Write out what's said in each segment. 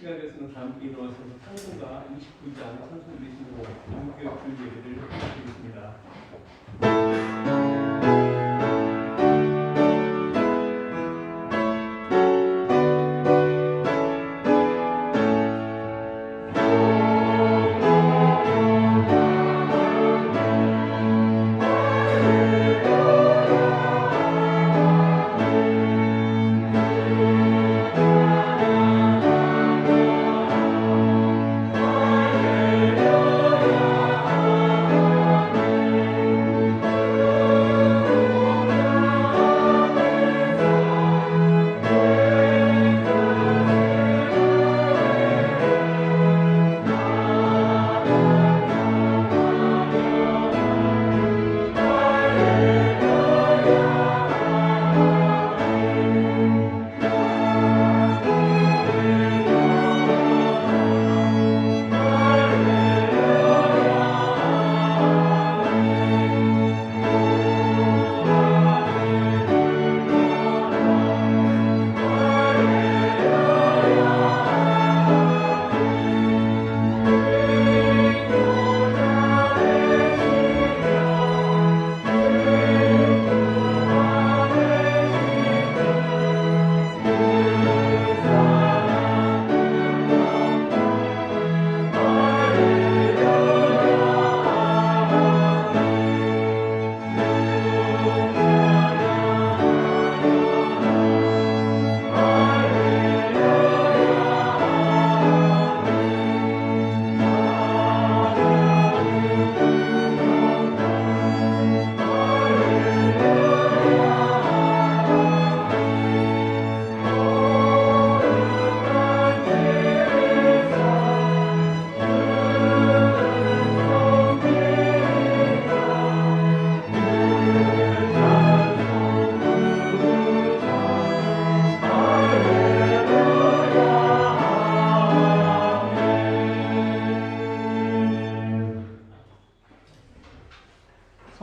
시간 되서는 다 함께 일어나셔서 찬송가 29장 찬송 드리시고 영교육 줄 예배를 드리겠습니다.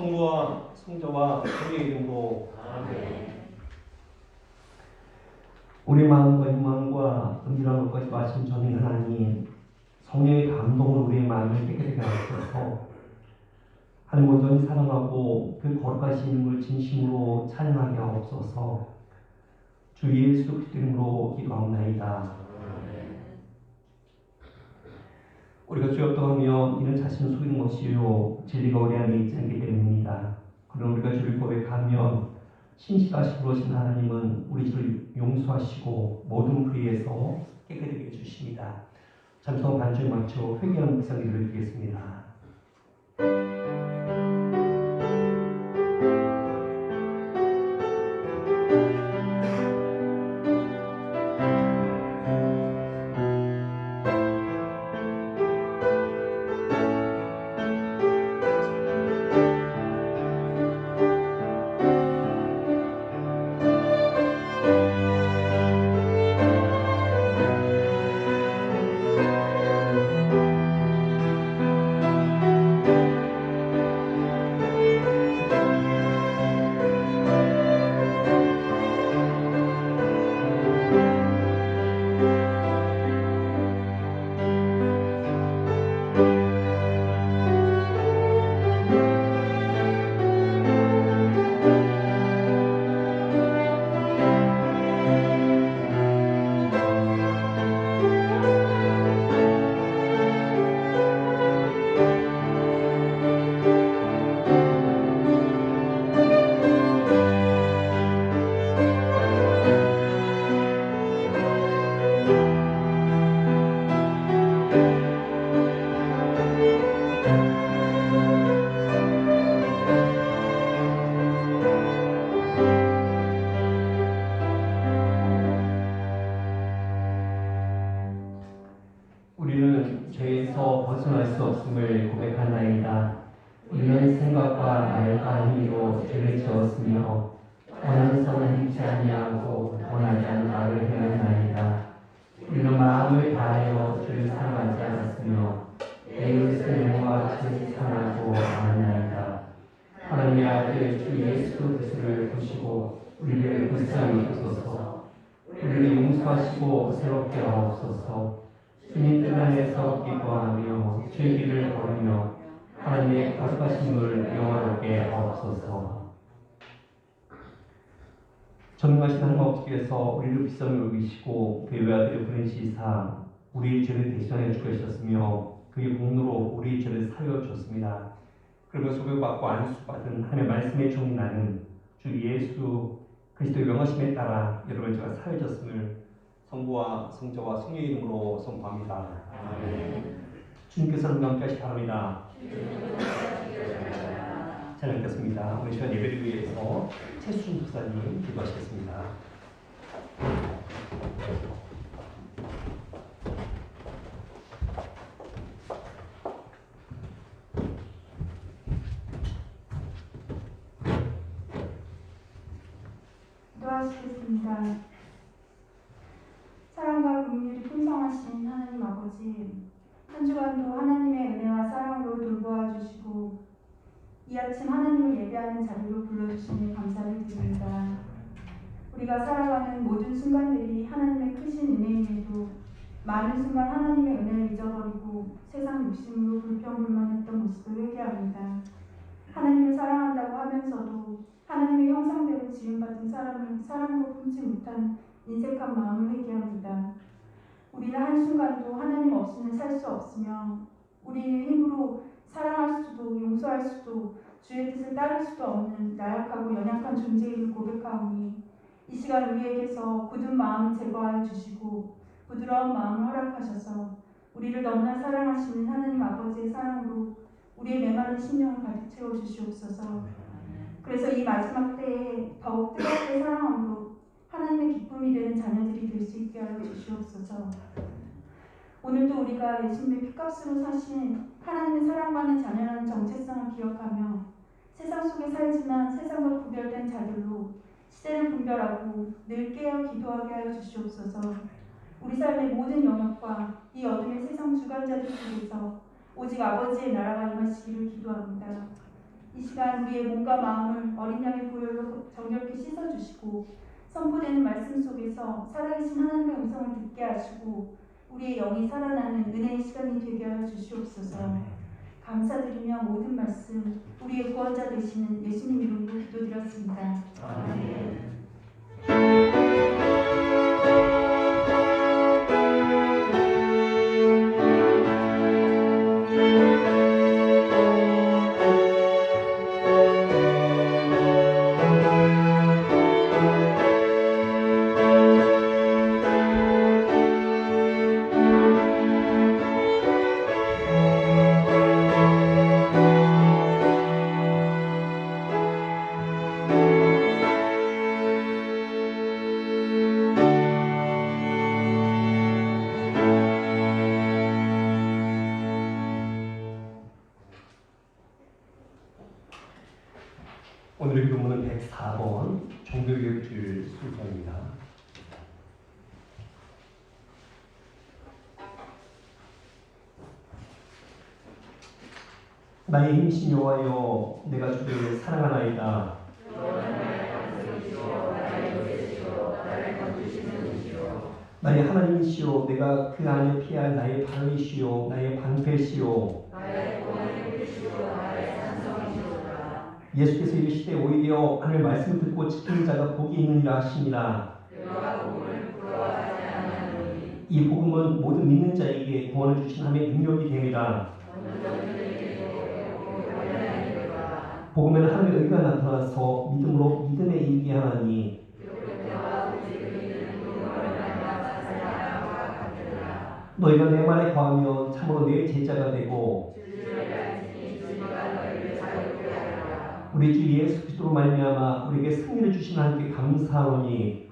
성부와 성자와 성령의 이름으로 아멘. 우리 마음과 희망과 은밀한 것까지 마신 전인 하나님, 성령의 감동으로 우리의 마음을 깨끗하게 하셔서 하나님 온전히 사랑하고 그 거룩하신 이름을 진심으로 찬양하게 하옵소서. 주 예수 그리스도 이름으로 기도하옵나이다. 우리가 죄없다고 하며 이는 자신을 속이는 것이요 진리가 우리 안에 있지 않기 때문입니다. 그러나 우리가 주를 고백하면 신실하시고 그러신 하나님은 우리 죄를 용서하시고 모든 불의에서 깨끗하게 해주십니다. 잠시 반주에 맞춰 회개하는 묵상기도를 드리겠습니다. 우리는 죄에서 벗어날 수 없음을 고백하나이다. 우리는 생각과 말과 힘으로 죄를 지었으며 원하는 선을 행치 아니하고 원하지 않는 말을 행하나이다. 우리는 마음을 다하여 주를 사랑하지 않았으며 내 이웃을 영과 같이 사랑하고 않았나이다. 하나님의 아들 주 예수 그리스도를 보시고 우리를 불쌍히 여기소서. 우리를 용서하시고 새롭게 하옵소서. 주님 뜻 안에서 기뻐하며 주의 길을 걸으며 하나님의 거룩하심을 영화롭게 하옵소서. 전능하신 하나님 아버지께서 우리를 비성을 여기시고 그 외아들을 보내시사 우리의 죄를 대신하여 죽으셨으며 그의 공로로 우리의 죄를 사여 줬습니다. 그러며 소개받고 안수받은 하나님의 말씀의 종 나는 주 예수 그리스도의 명하심에 따라 여러분 제가 사여졌음을 성부와 성자와 성령의 이름으로 선포합니다. 주님께서는 함께 하시기 바랍니다. 잘 읽겠습니다. 오늘 시간 예배를 위해서 최순 부사님 기도하시겠습니다. 기도하시겠습니다. 사랑과 긍휼이 풍성하신 하나님 아버지, 한 주간도 하나님의 은혜와 사랑으로 돌보아 주시고 이 아침 하나님을 예배하는 자리로 불러주시니 감사를 드립니다. 우리가 살아가는 모든 순간들이 하나님의 크신 은혜임에도 많은 순간 하나님의 은혜를 잊어버리고 세상 욕심으로 불평불만했던 모습을 회개합니다. 하나님을 사랑한다고 하면서도 하나님의 형상대로 지음받은 사람을 사랑으로 품지 못한 인색한 마음을 회개합니다. 우리는 한순간도 하나님 없이는 살 수 없으며 우리의 힘으로 사랑할 수도 용서할 수도 주의 뜻을 따를 수도 없는 나약하고 연약한 존재임을 고백하오니 이 시간 우리에게서 굳은 마음을 제거하여 주시고 부드러운 마음을 허락하셔서 우리를 너무나 사랑하시는 하나님 아버지의 사랑으로 우리의 메마른 심령을 가득 채워 주시옵소서. 그래서 이 마지막 때에 더욱 뜨겁게 사랑함으로 하나님의 기쁨이 되는 자녀들이 될 수 있게 하여 주시옵소서. 오늘도 우리가 예수님의 피값으로 사신 하나님의 사랑받는 자녀라는 정체성을 기억하며 세상 속에 살지만 세상과 구별된 자들로 시대를 분별하고 늘 깨어 기도하게 하여 주시옵소서. 우리 삶의 모든 영역과 이 어둠의 세상 주관자들 속에서 오직 아버지의 나라가 임하시기를 기도합니다. 이 시간 우리의 몸과 마음을 어린 양의 보혈로 정결케 씻어주시고 선포되는 말씀 속에서 살아계신 하나님의 음성을 듣게 하시고 우리의 영이 살아나는 은혜의 시간이 되게 하여 주시옵소서. 감사드리며 모든 말씀 우리의 구원자 되시는 예수님 이름으로 기도드렸습니다. 아멘. 오늘의 교문은 104번 종교교육주일 순서입니다. 나의 힘이신 여호와여 내가 주를 사랑하나이다. 나의 하나님이시오 내가 그 안에 피할 나의 바위시오 나의 방패시오 예수께서 이르시되 오히려 하늘 말씀을 듣고 지키는 자가 복이 있느니라 하시니라. 이 복음은 모든 믿는 자에게 구원을 주신 하나님의 능력이 됩니다. 복음에는 하나님의 의가 나타나서 믿음으로 믿음에 이르게 하나니 너희가 내 말에 거하면 참으로 내 제자가 되고 우리 주 예수 그리스도로 말미암아 우리에게 승리를 주신 하나님께 감사하오니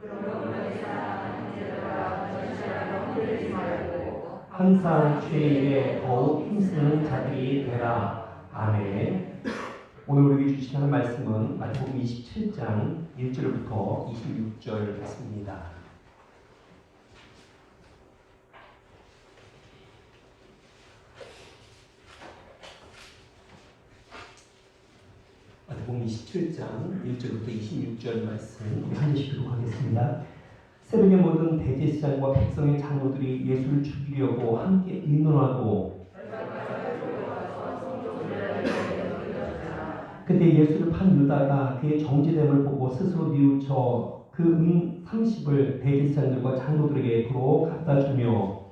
항상 주의 일에 더욱 힘쓰는 자들이 되라. 아멘. 오늘 우리에게 주시는 말씀은 마태복음 27장 1절부터 26절 말씀입니다. 마태복음 27장 1절부터 26절 말씀 우리 한 절씩 읽도록 하겠습니다. 새벽에 모든 대제사장과 백성의 장로들이 예수를 죽이려고 함께 의논하고 그때 예수를 판 유다가 그의 정죄됨을 보고 스스로 뉘우쳐 그 30을 대제사장들과 장로들에게 도로 갖다 주며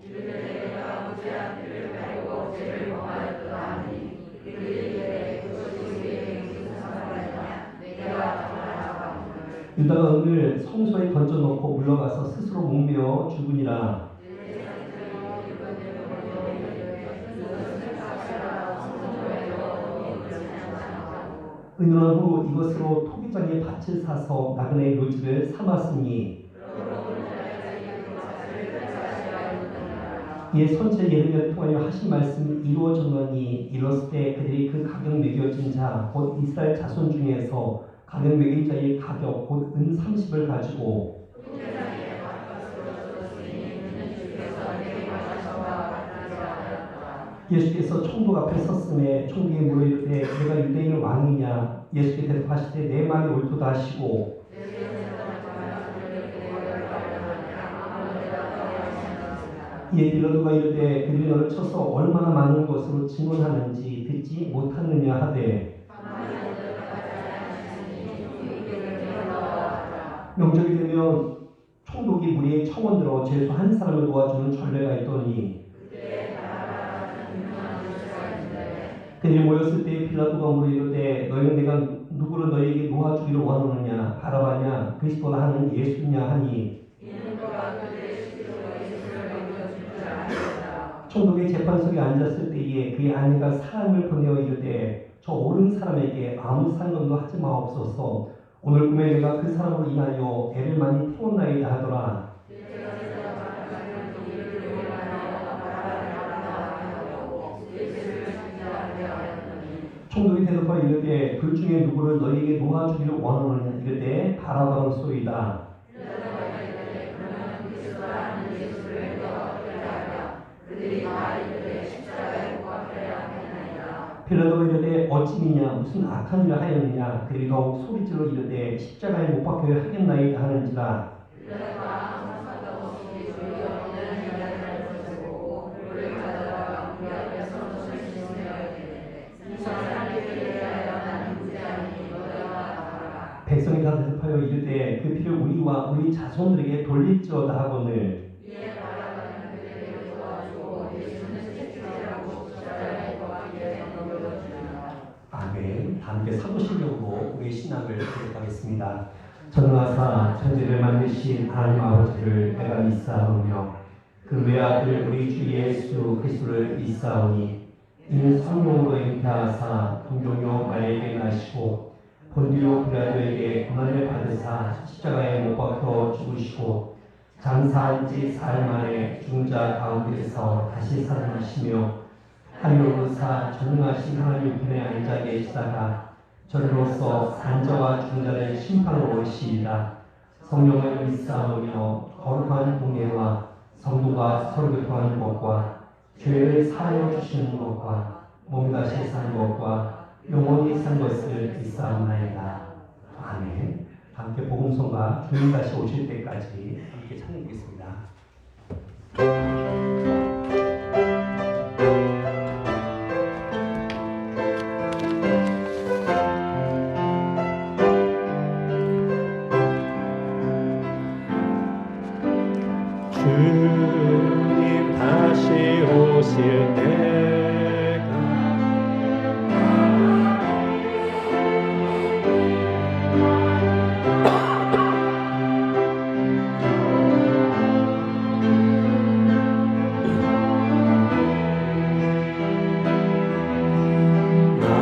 유다가 은을 성소에 던져놓고 물러가서 스스로 목매어 죽으니라. 의논한 후 이것으로 토기장에 밭을 사서 나그네 묘지를 삼았으니 이에 선체 예레미야를 통하여 하신 말씀이 이루어졌노니 이뤘을 때 그들이 그 가격 매겨진 자 곧 이스라엘 자손 중에서 가격 매긴 자의 가격 곧 은 30을 가지고 예수께서 총독 앞에 섰음에 총독이 물어 이르되 내가 유대인의 왕이냐 예수께 대답하시되 내 말이 옳도다 하시고 이에 빌라도가 이르되 그들이 너를 쳐서 얼마나 많은 것으로 증언하는지 듣지 못하느냐 하되 명절이 되면 총독이 무리의 청원들어 죄수 한 사람을 도와주는 전례가 있더니 그들이 모였을 때 빌라도가 물어 이르되 너희는 내가 누구를 너희에게 놓아주기를 원하느냐 바라바냐 그리스도라 하는 예수냐 하니 총독이 재판석에 앉았을 때에 그의 아내가 사람을 보내어 이르되 저 옳은 사람에게 아무 상관도 하지 마옵소서 오늘 꿈에 내가 그 사람으로 인하여 애를 많이 태웠나이다 하더라. 총독이 대답하여 이르되 둘 중에 누구를 너희에게 놓아주기를 원하느냐 이르되 바라바로소이다. 빌라도가 이르되 어찌미냐 무슨 악한 일을 하였느냐 그들이 더욱 소리질러 이르되 십자가에 못 박혀야 하겠나이다 하는지라. 백성이 다 대답하여 이르되 그 피를 우리와 우리 자손들에게 돌릴지어다 하거늘 아멘. 함께 사도신경으로 우리의 신앙을 고백하겠습니다. 전능하사 천지를 만드신 하나님 아버지를 내가 믿사오며 그 외아들 우리 주 예수 그리스도를 믿사오니 이는 성령으로 잉태하사 동정녀 마리아에게 나시고 본디오 빌라도에게 고난을 받으사 십자가에 못 박혀 죽으시고 장사한 지 사흘 만에 죽은 자 가운데서 다시 살아나시며 하늘로 오르사 전능하신 하나님 우편에 앉아 계시다가 저리로서 산자와 죽은 자를 심판하러 오시리라. 성령을 믿사오며 거룩한 공예와 성도가 서로 교통하는 것과 죄를 사하여 주시는 것과 몸 다시 사는 것과 영원히 산 것을 믿사옵나이다. 아멘. 함께 복음성가 주님 다시 오실 때까지 함께 찬양하겠습니다. 주님 다시 오실 때가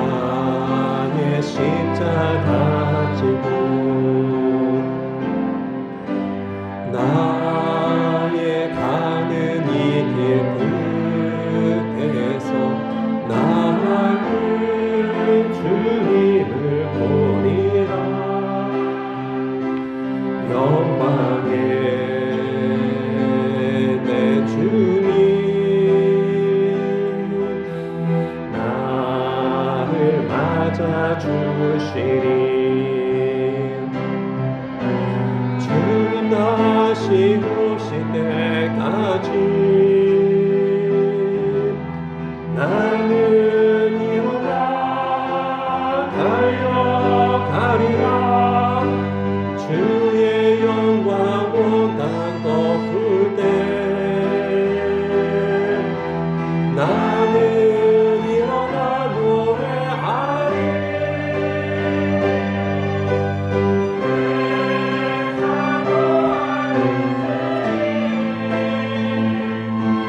나의 십자가 지고 나의 가는 이 길 끝에서 나의 주님을 보리라. 영광의 내 주님 나를 맞아 주시리. 주님 나 다시 오실 때까지 나는 일어나 달려가리라. 주의 영광 온 땅 덮을 때 나는 일어나 노래하리.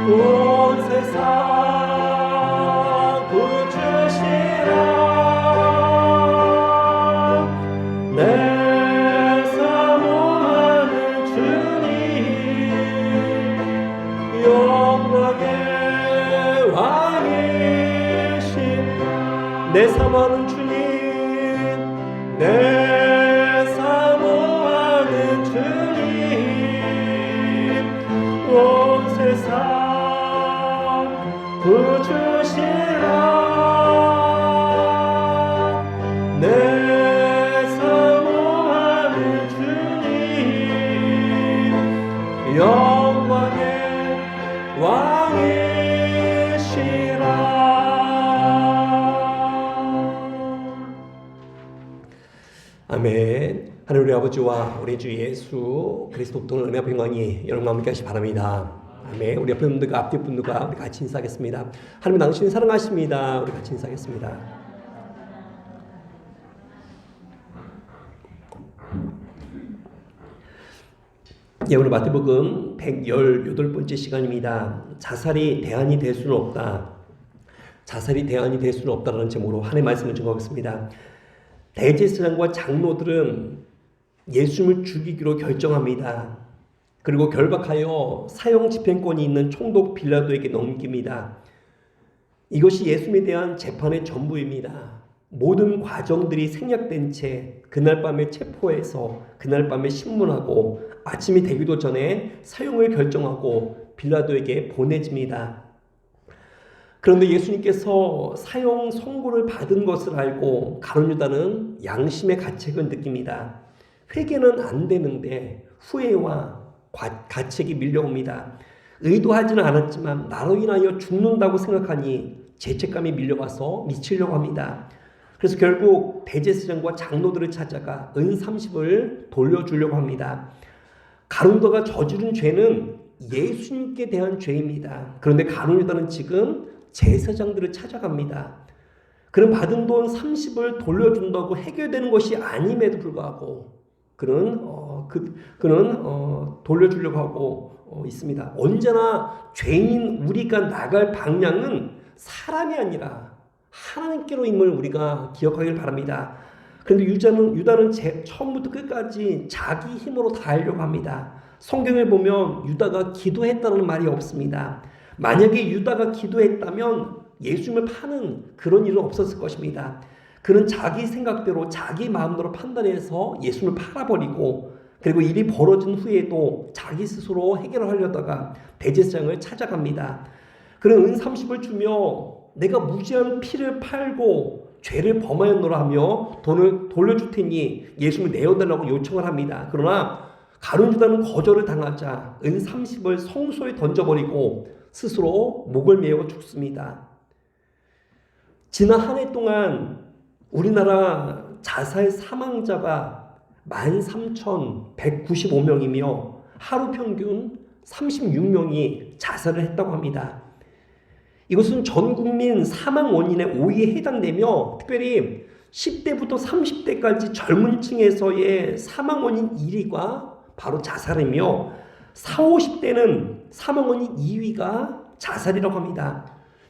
온 세상 구주시라. 내 사모하는 주님 영광의 왕이신 내 사모하는 주님 내 사모하는 주님 온 세상 구주시라. 내 사모하는 주님 영광의 왕이시라. 아멘. 하늘 우리 아버지와 우리 주 예수 그리스도 통한 은혜와 평강이 여러분과 함께 하시기 바랍니다. 아멘. 우리 옆에 분들과 앞뒤 분들과 우리 같이 인사하겠습니다. 하나님 당신을 사랑하십니다. 우리 같이 인사하겠습니다. 예, 오늘 마태복음 118번째 시간입니다. 자살이 대안이 될 수는 없다. 자살이 대안이 될 수는 없다라는 제목으로 하나님의 말씀을 증거하겠습니다. 대제사장과 장로들은 예수님을 죽이기로 결정합니다. 그리고 결박하여 사형 집행권이 있는 총독 빌라도에게 넘깁니다. 이것이 예수님에 대한 재판의 전부입니다. 모든 과정들이 생략된 채 그날 밤에 체포해서 그날 밤에 신문하고 아침이 되기도 전에 사형을 결정하고 빌라도에게 보내집니다. 그런데 예수님께서 사형 선고를 받은 것을 알고 가룟 유다는 양심의 가책을 느낍니다. 회개는 안 되는데 후회와 가책이 밀려옵니다. 의도하지는 않았지만 나로 인하여 죽는다고 생각하니 죄책감이 밀려와서 미치려고 합니다. 그래서 결국 대제사장과 장로들을 찾아가 은 30을 돌려주려고 합니다. 가룟 유다가 저지른 죄는 예수님께 대한 죄입니다. 그런데 가룟 유다는 지금 제사장들을 찾아갑니다. 그는 받은 돈 30을 돌려준다고 해결되는 것이 아님에도 불구하고 그는 돌려주려고 하고 있습니다. 언제나 죄인 우리가 나갈 방향은 사람이 아니라 하나님께로 임을 우리가 기억하길 바랍니다. 그런데 유다는 처음부터 끝까지 자기 힘으로 다 하려고 합니다. 성경에 보면 유다가 기도했다는 말이 없습니다. 만약에 유다가 기도했다면 예수님을 파는 그런 일은 없었을 것입니다. 그는 자기 생각대로 자기 마음대로 판단해서 예수님을 팔아버리고 그리고 일이 벌어진 후에도 자기 스스로 해결을 하려다가 대제사장을 찾아갑니다. 그는 은 30을 주며 내가 무지한 피를 팔고 죄를 범하였노라 하며 돈을 돌려줄 테니 예수님을 내어달라고 요청을 합니다. 그러나 가룟 유다는 거절을 당하자 은 30을 성소에 던져버리고 스스로 목을 메어 죽습니다. 지난 한 해 동안 우리나라 자살 사망자가 13,195명이며 하루 평균 36명이 자살을 했다고 합니다. 이것은 전 국민 사망 원인의 5위에 해당되며 특별히 10대부터 30대까지 젊은 층에서의 사망 원인 1위가 바로 자살이며 40, 50대는 사망 원인 2위가 자살이라고 합니다.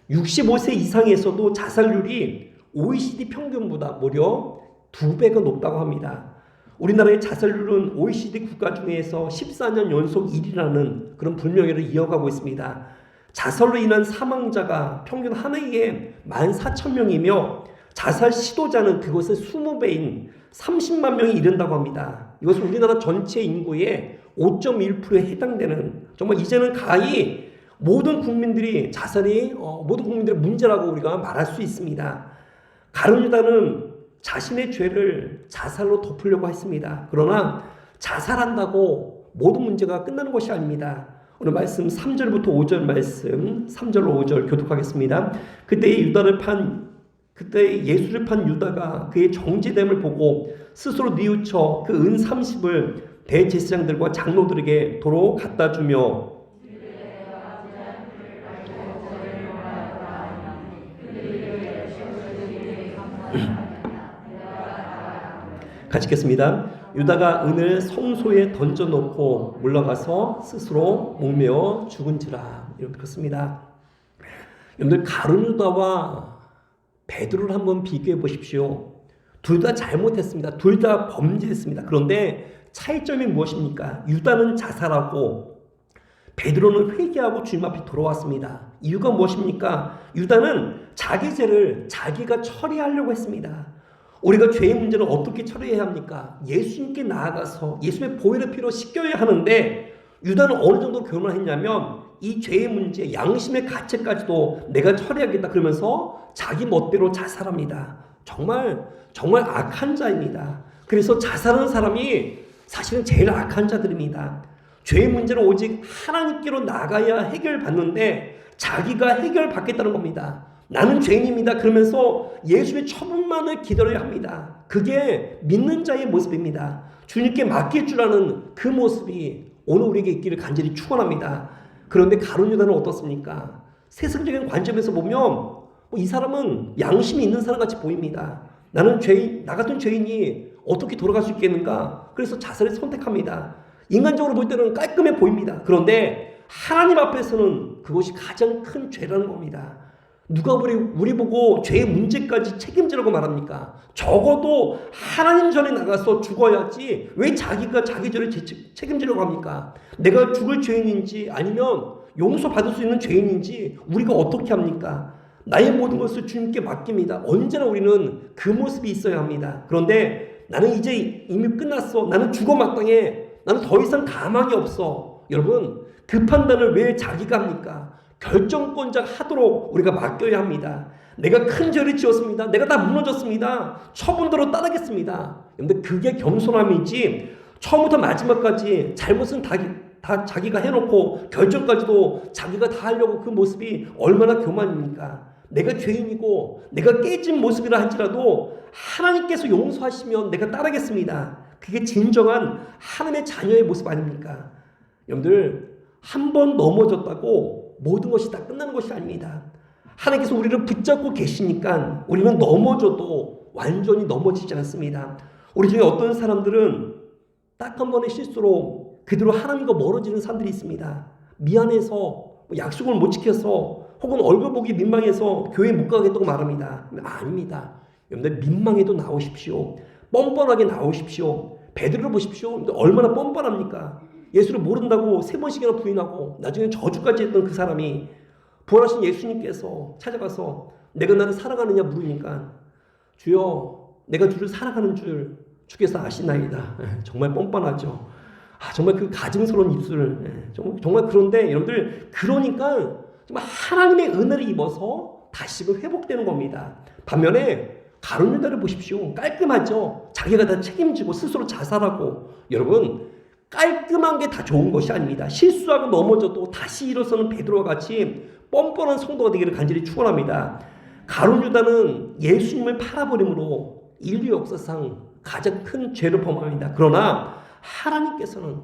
65세 이상에서도 자살률이 OECD 평균보다 무려 2배가 높다고 합니다. 우리나라의 자살률은 OECD 국가 중에서 14년 연속 1위라는 그런 불명예를 이어가고 있습니다. 자살로 인한 사망자가 평균 한 해에 14,000명이며 자살 시도자는 그것의 20배인 30만 명이 이른다고 합니다. 이것은 우리나라 전체 인구의 5.1%에 해당되는 정말 이제는 가히 모든 국민들이 모든 국민들의 문제라고 우리가 말할 수 있습니다. 가룟 유다는 자신의 죄를 자살로 덮으려고 했습니다. 그러나 자살한다고 모든 문제가 끝나는 것이 아닙니다. 오늘 말씀 3절부터 5절 말씀 3절로 5절 교독하겠습니다. 그때 예수를 판 유다가 그의 정죄됨을 보고 스스로 뉘우쳐 그 은 30을 대제사장들과 장로들에게 도로 갖다 주며 같이 읽겠습니다. 유다가 은을 성소에 던져놓고 물러가서 스스로 목매어 죽은지라. 이렇게 읽습니다. 여러분들 가룟 유다와 베드로를 한번 비교해 보십시오. 둘 다 잘못했습니다. 둘 다 범죄했습니다. 그런데 차이점이 무엇입니까? 유다는 자살하고 베드로는 회개하고 주님 앞에 돌아왔습니다. 이유가 무엇입니까? 유다는 자기 죄를 자기가 처리하려고 했습니다. 우리가 죄의 문제는 어떻게 처리해야 합니까? 예수님께 나아가서 예수님의 보혈의 피로 씻겨야 하는데 유다는 어느 정도 결론을 했냐면 이 죄의 문제, 양심의 가책까지도 내가 처리하겠다 그러면서 자기 멋대로 자살합니다. 정말 악한 자입니다. 그래서 자살하는 사람이 사실은 제일 악한 자들입니다. 죄의 문제는 오직 하나님께로 나가야 해결받는데 자기가 해결받겠다는 겁니다. 나는 죄인입니다. 그러면서 예수의 처분만을 기다려야 합니다. 그게 믿는 자의 모습입니다. 주님께 맡길 줄 아는 그 모습이 오늘 우리에게 있기를 간절히 축원합니다. 그런데 가룟 유다는 어떻습니까? 세상적인 관점에서 보면 이 사람은 양심이 있는 사람 같이 보입니다. 나는 죄인, 나 같은 죄인이 어떻게 돌아갈 수 있겠는가? 그래서 자살을 선택합니다. 인간적으로 볼 때는 깔끔해 보입니다. 그런데 하나님 앞에서는 그것이 가장 큰 죄라는 겁니다. 누가 우리 보고 죄의 문제까지 책임지라고 말합니까? 적어도 하나님 전에 나가서 죽어야지 왜 자기가 자기 죄를 책임지려고 합니까? 내가 죽을 죄인인지 아니면 용서받을 수 있는 죄인인지 우리가 어떻게 합니까? 나의 모든 것을 주님께 맡깁니다. 언제나 우리는 그 모습이 있어야 합니다. 그런데 나는 이제 이미 끝났어. 나는 죽어 마땅해. 나는 더 이상 가망이 없어. 여러분, 그 판단을 왜 자기가 합니까? 결정권자 하도록 우리가 맡겨야 합니다. 내가 큰 죄를 지었습니다. 내가 다 무너졌습니다. 처분대로 따르겠습니다. 근데 그게 겸손함이지 처음부터 마지막까지 잘못은 다 자기가 해놓고 결정까지도 자기가 다 하려고 그 모습이 얼마나 교만입니까? 내가 죄인이고 내가 깨진 모습이라 할지라도 하나님께서 용서하시면 내가 따르겠습니다. 그게 진정한 하나님의 자녀의 모습 아닙니까? 여러분들 한 번 넘어졌다고 모든 것이 다 끝나는 것이 아닙니다. 하나님께서 우리를 붙잡고 계시니까 우리는 넘어져도 완전히 넘어지지 않습니다. 우리 중에 어떤 사람들은 딱 한 번의 실수로 그대로 하나님과 멀어지는 사람들이 있습니다. 미안해서 약속을 못 지켜서 혹은 얼굴 보기 민망해서 교회 못 가겠다고 말합니다. 아닙니다. 여러분들 민망해도 나오십시오. 뻔뻔하게 나오십시오. 베드로를 보십시오. 얼마나 뻔뻔합니까? 예수를 모른다고 3번씩이나 부인하고 나중에 저주까지 했던 그 사람이 부활하신 예수님께서 찾아가서 내가 나를 사랑하느냐 물으니까 주여 내가 주를 사랑하는 줄 주께서 아시나이다. 정말 뻔뻔하죠. 정말 그 가증스러운 입술. 정말 그런데 여러분들 그러니까 정말 하나님의 은혜를 입어서 다시금 회복되는 겁니다. 반면에 가룟 유다를 보십시오. 깔끔하죠. 자기가 다 책임지고 스스로 자살하고. 여러분 깔끔한 게 다 좋은 것이 아닙니다. 실수하고 넘어져도 다시 일어서는 베드로와 같이 뻔뻔한 성도가 되기를 간절히 축원합니다. 가룟 유다는 예수님을 팔아버림으로 인류 역사상 가장 큰 죄를 범합니다. 그러나 하나님께서는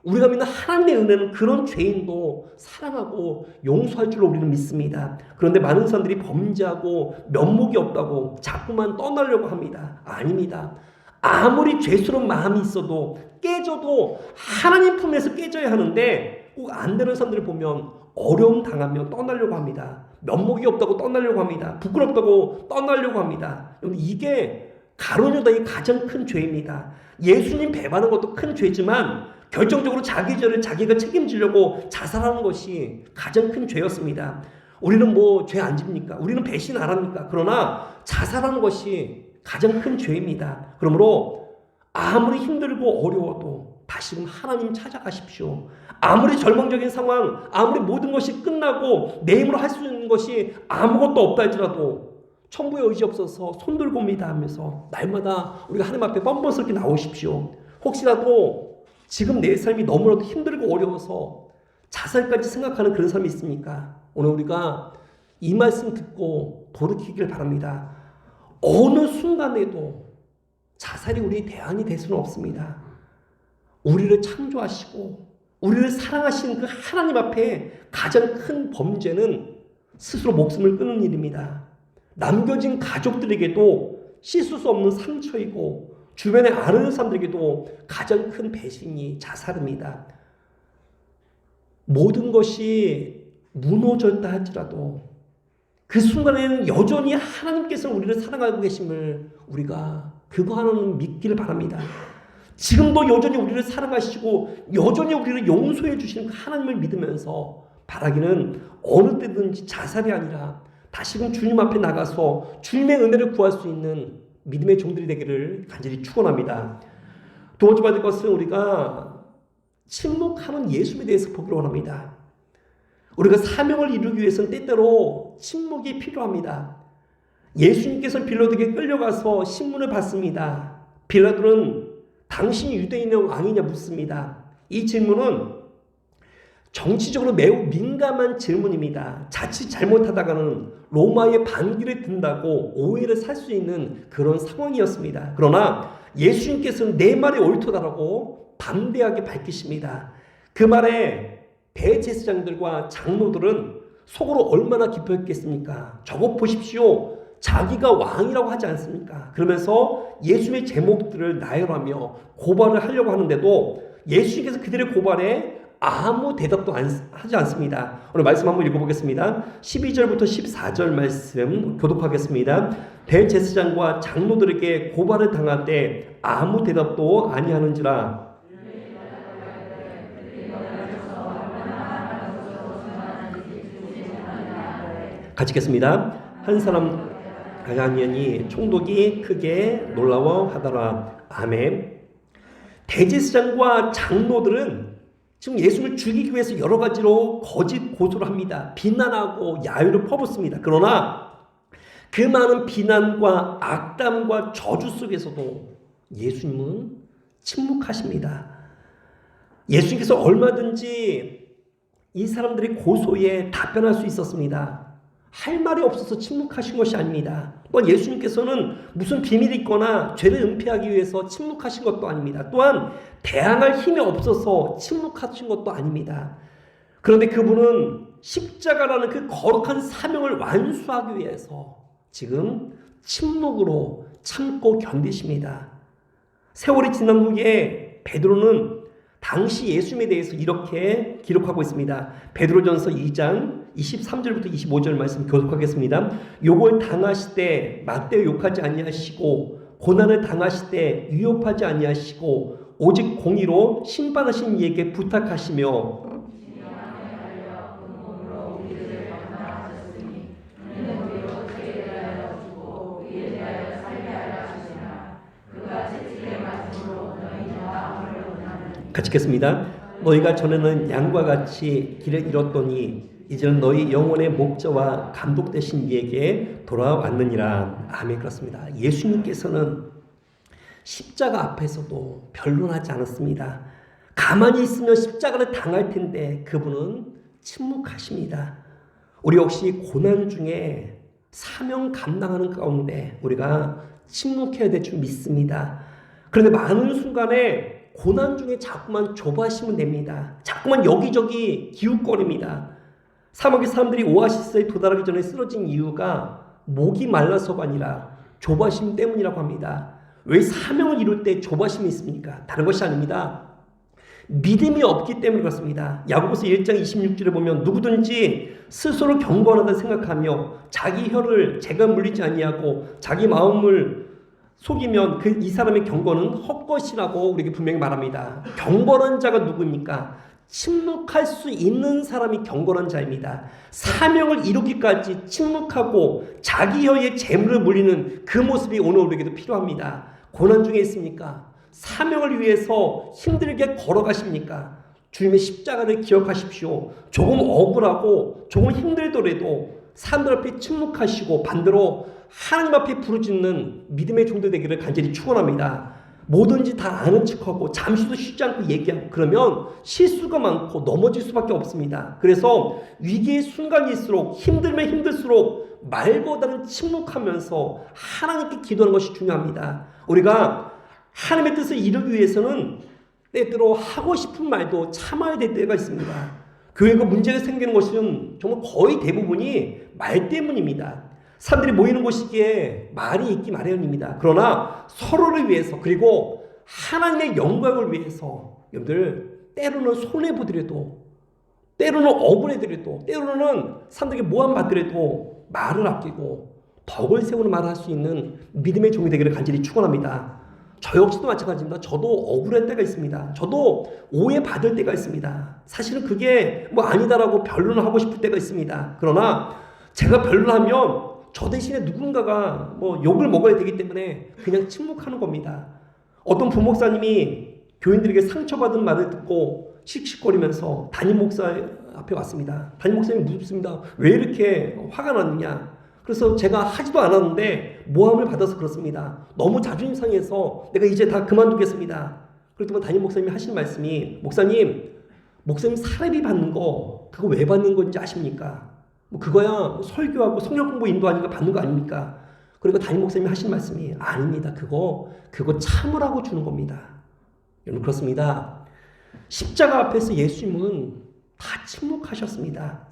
우리가 믿는 하나님의 은혜는 그런 죄인도 사랑하고 용서할 줄로 우리는 믿습니다. 그런데 많은 사람들이 범죄하고 면목이 없다고 자꾸만 떠나려고 합니다. 아닙니다. 아무리 죄스러운 마음이 있어도 깨져도 하나님 품에서 깨져야 하는데 꼭 안 되는 사람들을 보면 어려움 당하면 떠나려고 합니다. 면목이 없다고 떠나려고 합니다. 부끄럽다고 떠나려고 합니다. 이게 가룟 유다의 가장 큰 죄입니다. 예수님 배반하는 것도 큰 죄지만 결정적으로 자기 죄를 자기가 책임지려고 자살하는 것이 가장 큰 죄였습니다. 우리는 뭐 죄 안 집니까? 우리는 배신 안 합니까? 그러나 자살하는 것이 가장 큰 죄입니다. 그러므로 아무리 힘들고 어려워도 다시금 하나님 찾아가십시오. 아무리 절망적인 상황, 아무리 모든 것이 끝나고 내 힘으로 할 수 있는 것이 아무것도 없다 할지라도 천부에 의지 없어서 손 들고 옵니다 하면서 날마다 우리가 하나님 앞에 뻔뻔스럽게 나오십시오. 혹시라도 지금 내 삶이 너무나도 힘들고 어려워서 자살까지 생각하는 그런 사람이 있습니까? 오늘 우리가 이 말씀 듣고 돌이키길 바랍니다. 어느 순간에도 자살이 우리의 대안이 될 수는 없습니다. 우리를 창조하시고 우리를 사랑하시는 그 하나님 앞에 가장 큰 범죄는 스스로 목숨을 끊는 일입니다. 남겨진 가족들에게도 씻을 수 없는 상처이고 주변에 아는 사람들에게도 가장 큰 배신이 자살입니다. 모든 것이 무너졌다 할지라도 그 순간에는 여전히 하나님께서 우리를 사랑하고 계심을 우리가 그거 하나는 믿기를 바랍니다. 지금도 여전히 우리를 사랑하시고 여전히 우리를 용서해 주시는 그 하나님을 믿으면서 바라기는 어느 때든지 자살이 아니라 다시금 주님 앞에 나가서 주님의 은혜를 구할 수 있는 믿음의 종들이 되기를 간절히 축원합니다. 두 번째 받을 것은 우리가 침묵하는 예수님에 대해서 보기를 원합니다. 우리가 사명을 이루기 위해서는 때때로 침묵이 필요합니다. 예수님께서 빌라도에게 끌려가서 신문을 받습니다. 빌라도는 당신이 유대인의 왕이냐 묻습니다. 이 질문은 정치적으로 매우 민감한 질문입니다. 자칫 잘못하다가는 로마의 반기를 든다고 오해를 살 수 있는 그런 상황이었습니다. 그러나 예수님께서는 내 말이 옳다라고 담대하게 밝히십니다. 그 말에 대제사장들과 장로들은 속으로 얼마나 기뻐했겠습니까? 저거 보십시오. 자기가 왕이라고 하지 않습니까? 그러면서 예수님의 제목들을 나열하며 고발을 하려고 하는데도 예수님께서 그들의 고발에 아무 대답도 하지 않습니다. 오늘 말씀 한번 읽어보겠습니다. 12절부터 14절 말씀 교독하겠습니다. 대제사장과 장로들에게 고발을 당할 때 아무 대답도 아니하는지라. 같이 읽겠습니다. 한 사람 가장년이 총독이 크게 놀라워하더라. 아멘. 대제사장과 장로들은 지금 예수를 죽이기 위해서 여러 가지로 거짓 고소를 합니다. 비난하고 야유를 퍼붓습니다. 그러나 그 많은 비난과 악담과 저주 속에서도 예수님은 침묵하십니다. 예수님께서 얼마든지 이 사람들의 고소에 답변할 수 있었습니다. 할 말이 없어서 침묵하신 것이 아닙니다. 또한 예수님께서는 무슨 비밀이 있거나 죄를 은폐하기 위해서 침묵하신 것도 아닙니다. 또한 대항할 힘이 없어서 침묵하신 것도 아닙니다. 그런데 그분은 십자가라는 그 거룩한 사명을 완수하기 위해서 지금 침묵으로 참고 견디십니다. 세월이 지난 후에 베드로는 당시 예수님에 대해서 이렇게 기록하고 있습니다. 베드로전서 2장 23절부터 25절 말씀 교독하겠습니다. 욕을 당하실 때 맞대어 욕하지 아니하시고 고난을 당하실 때 위협하지 아니하시고 오직 공의로 심판하신 이에게 부탁하시며 같이 읽겠습니다. 너희가 전에는 양과 같이 길을 잃었더니 이제는 너희 영혼의 목자와 감독 되신 이에게 돌아왔느니라. 아멘. 그렇습니다. 예수님께서는 십자가 앞에서도 변론하지 않았습니다. 가만히 있으면 십자가를 당할 텐데 그분은 침묵하십니다. 우리 역시 고난 중에 사명 감당하는 가운데 우리가 침묵해야 될 줄 믿습니다. 그런데 많은 순간에 고난 중에 자꾸만 조바심은 냅니다. 자꾸만 여기저기 기웃거립니다. 사막의 사람들이 오아시스에 도달하기 전에 쓰러진 이유가 목이 말라서가 아니라 조바심 때문이라고 합니다. 왜 사명을 이룰 때 조바심이 있습니까? 다른 것이 아닙니다. 믿음이 없기 때문에 그렇습니다. 야고보서 1장 26절에 보면 누구든지 스스로 경건하다 생각하며 자기 혀를 재가 물리지 아니하고 자기 마음을 속이면 이 사람의 경건은 헛것이라고 우리에게 분명히 말합니다. 경건한 자가 누구입니까? 침묵할 수 있는 사람이 경건한 자입니다. 사명을 이루기까지 침묵하고 자기 혀에 재물을 물리는 그 모습이 오늘 우리에게도 필요합니다. 고난 중에 있습니까? 사명을 위해서 힘들게 걸어가십니까? 주님의 십자가를 기억하십시오. 조금 억울하고 조금 힘들더라도 사람들 앞에 침묵하시고 반대로 하나님 앞에 부르짖는 믿음의 종들 되기를 간절히 축원합니다. 뭐든지 다 아는 척하고 잠시도 쉬지 않고 얘기하고 그러면 실수가 많고 넘어질 수밖에 없습니다. 그래서 위기의 순간일수록 힘들면 힘들수록 말보다는 침묵하면서 하나님께 기도하는 것이 중요합니다. 우리가 하나님의 뜻을 이루기 위해서는 때때로 하고 싶은 말도 참아야 될 때가 있습니다. 교회가 문제가 생기는 것은 정말 거의 대부분이 말 때문입니다. 사람들이 모이는 곳이기에 말이 있기 마련입니다. 그러나 서로를 위해서 그리고 하나님의 영광을 위해서 여러분들 때로는 손해보더라도 때로는 억울해더라도 때로는 사람들에게 모함 받더라도 말을 아끼고 덕을 세우는 말을 할 수 있는 믿음의 종이 되기를 간절히 축원합니다. 저 역시도 마찬가지입니다. 저도 억울할 때가 있습니다. 저도 오해받을 때가 있습니다. 사실은 그게 뭐 아니다라고 변론을 하고 싶을 때가 있습니다. 그러나 제가 변론하면 저 대신에 누군가가 뭐 욕을 먹어야 되기 때문에 그냥 침묵하는 겁니다. 어떤 부목사님이 교인들에게 상처받은 말을 듣고 씩씩거리면서 담임 목사 앞에 왔습니다. 담임 목사님이 묻습니다. 왜 이렇게 화가 났느냐? 그래서 제가 하지도 않았는데 모함을 받아서 그렇습니다. 너무 자존심 상해서 내가 이제 다 그만두겠습니다. 그랬더니 담임 목사님이 하신 말씀이 목사님 사례비 받는 거 그거 왜 받는 건지 아십니까? 뭐 그거야 설교하고 성경 공부 인도하니까 받는 거 아닙니까? 그리고 담임 목사님이 하신 말씀이 아닙니다. 그거 참으라고 주는 겁니다. 여러분 그렇습니다. 십자가 앞에서 예수님은 다 침묵하셨습니다.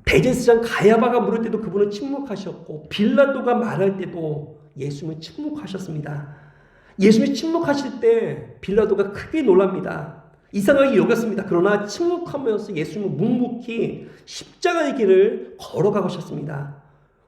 대제사장 가야바가 물을 때도 그분은 침묵하셨고 빌라도가 말할 때도 예수님은 침묵하셨습니다. 예수님이 침묵하실 때 빌라도가 크게 놀랍니다. 이상하게 여겼습니다. 그러나 침묵하면서 예수님은 묵묵히 십자가의 길을 걸어가셨습니다.